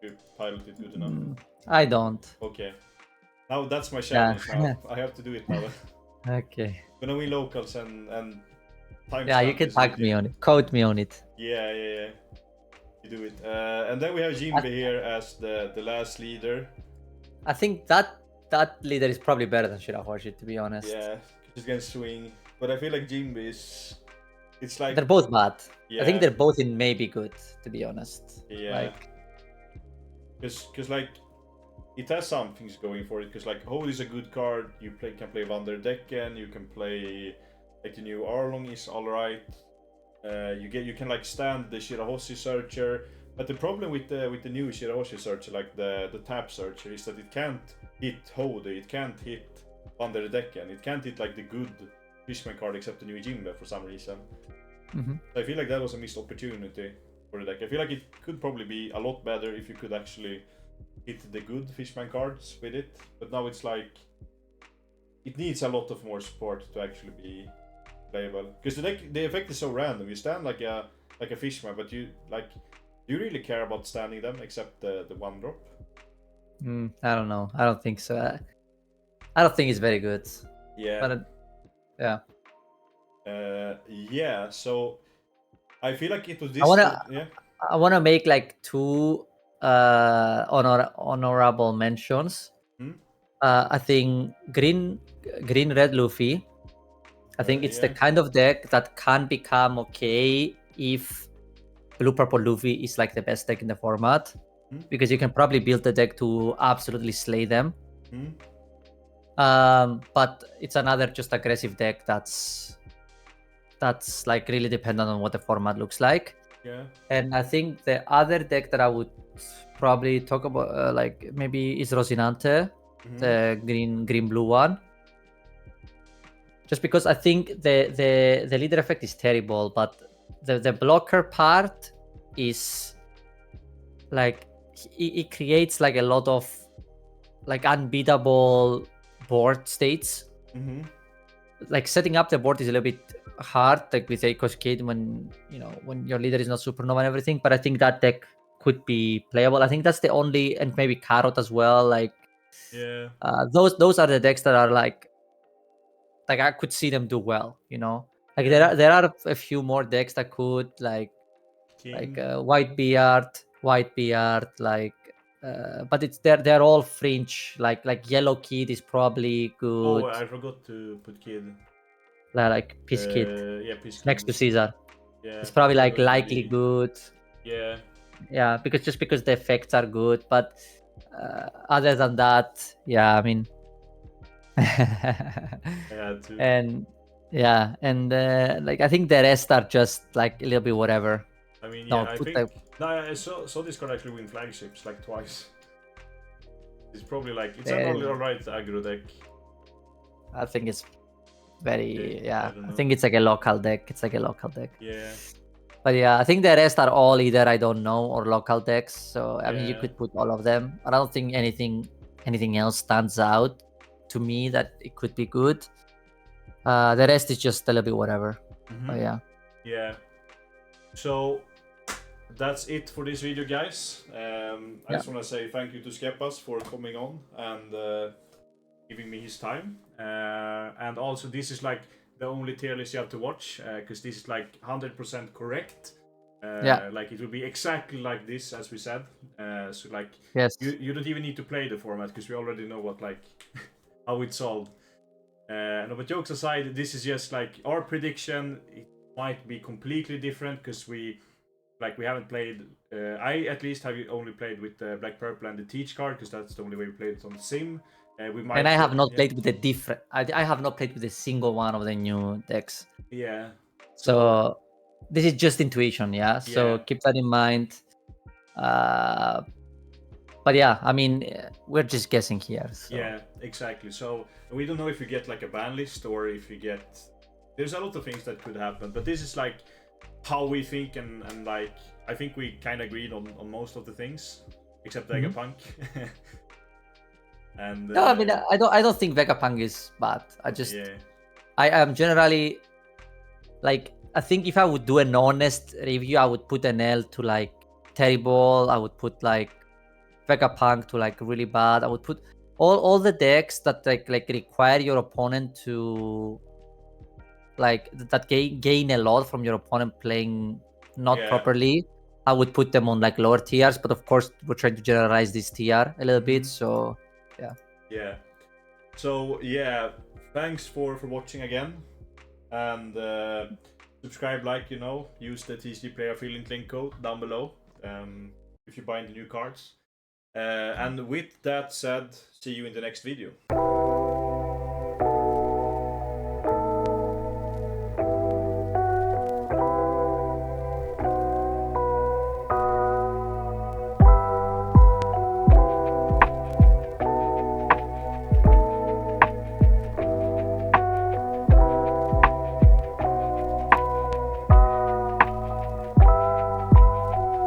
If you pilot it good enough.
I don't.
Okay. Now that's my challenge. Now I have to do it now.
Okay.
Gonna win locals and time.
Yeah, you can tag me on it. Quote me on it.
Yeah. You do it. And then we have Jimbei here as the last leader.
I think that leader is probably better than Shirahoshi, to be honest.
Yeah, he's gonna swing. But I feel like Jimbei is it's like
they're both bad.
yeah,
I think they're both in maybe good, to be honest.
yeah, because like it has some things going for it. Because like Hold is a good card. You can play Vanderdecken. You can play like the new Arlong is all right. You can like stand the Shirohige searcher. But the problem with the new Shirohige searcher, like the tap searcher, is that it can't hit Hold. It can't hit Vanderdecken. It can't hit like the good Fishman card except the new Jimbei for some reason. So I feel like that was a missed opportunity for the deck. I feel like it could probably be a lot better if you could actually hit the good Fishman cards with it. But now it's like it needs a lot of more support to actually be playable. Because the effect is so random. You stand like a Fishman, but do you really care about standing them except the one drop?
I don't know. I don't think so. I don't think it's very good.
Yeah.
But yeah.
Yeah. So I feel like it was this.
I wanna make like two honorable mentions. I think green red Luffy. I think it's the kind of deck that can become okay if blue purple Luffy is like the best deck in the format, because you can probably build the deck to absolutely slay them. But it's another just aggressive deck that's like really dependent on what the format looks like.
Yeah.
And I think the other deck that I would probably talk about, like maybe is Rosinante, the green blue one. Just because I think the leader effect is terrible, but the blocker part is like it creates like a lot of like unbeatable board states. Like setting up the board is a little bit hard, like with Eiko's Kid when your leader is not supernova and everything. But I think that deck could be playable. I think that's the only, and maybe Carrot as well. Like those are the decks that are like I could see them do well. Like there are a few more decks that could like Whitebeard, like. But they're all fringe. Like Yellow Kid is probably good.
Oh, I forgot to put Kid.
Like Peace Kid.
Yeah, Peace Kid.
Next to Caesar.
Yeah.
It's probably like likely good.
Yeah.
Yeah, because the effects are good, but other than that, yeah, I mean. And yeah, and like I think the rest are just like a little bit whatever.
I mean, yeah, I saw this card actually win flagships like twice. It's probably like it's an alright aggro deck.
I think it's very I think it's like a local deck.
Yeah.
But yeah, I think the rest are all either I don't know or local decks. So I mean, you could put all of them. I don't think anything else stands out to me that it could be good. The rest is just a little bit whatever. But yeah.
Yeah. So that's it for this video, guys. I just want to say thank you to Skepas for coming on and giving me his time. And also, this is like the only tier list you have to watch because this is like 100% correct. Like it will be exactly like this as we said. So like you don't even need to play the format because we already know what like how it's solved. No, but jokes aside, this is just like our prediction. It might be completely different because we haven't played. I at least have only played with the Black Purple and the Teach card because that's the only way we played it on Sim.
And I have not played with the different. I have not played with a single one of the new decks.
Yeah.
So this is just intuition, yeah. So keep that in mind. But yeah, I mean, we're just guessing here. So.
Yeah, exactly. So we don't know if you get like a ban list or if you get. There's a lot of things that could happen, but this is like how we think and like I think we kind of agreed on most of the things except Vegapunk. And
no, I mean I don't think Vegapunk is bad. I am generally like I think if I would do an honest review, I would put Enel to like terrible. I would put like Vegapunk to like really bad. I would put all the decks that like require your opponent to like that gain a lot from your opponent playing not properly. I would put them on like lower tiers, but of course we're trying to generalize this tier a little bit. So
yeah. So yeah, thanks for watching again, and subscribe, like, you know, use the TCG Player Affiliate link code down below if you're buying the new cards. And with that said, see you in the next video.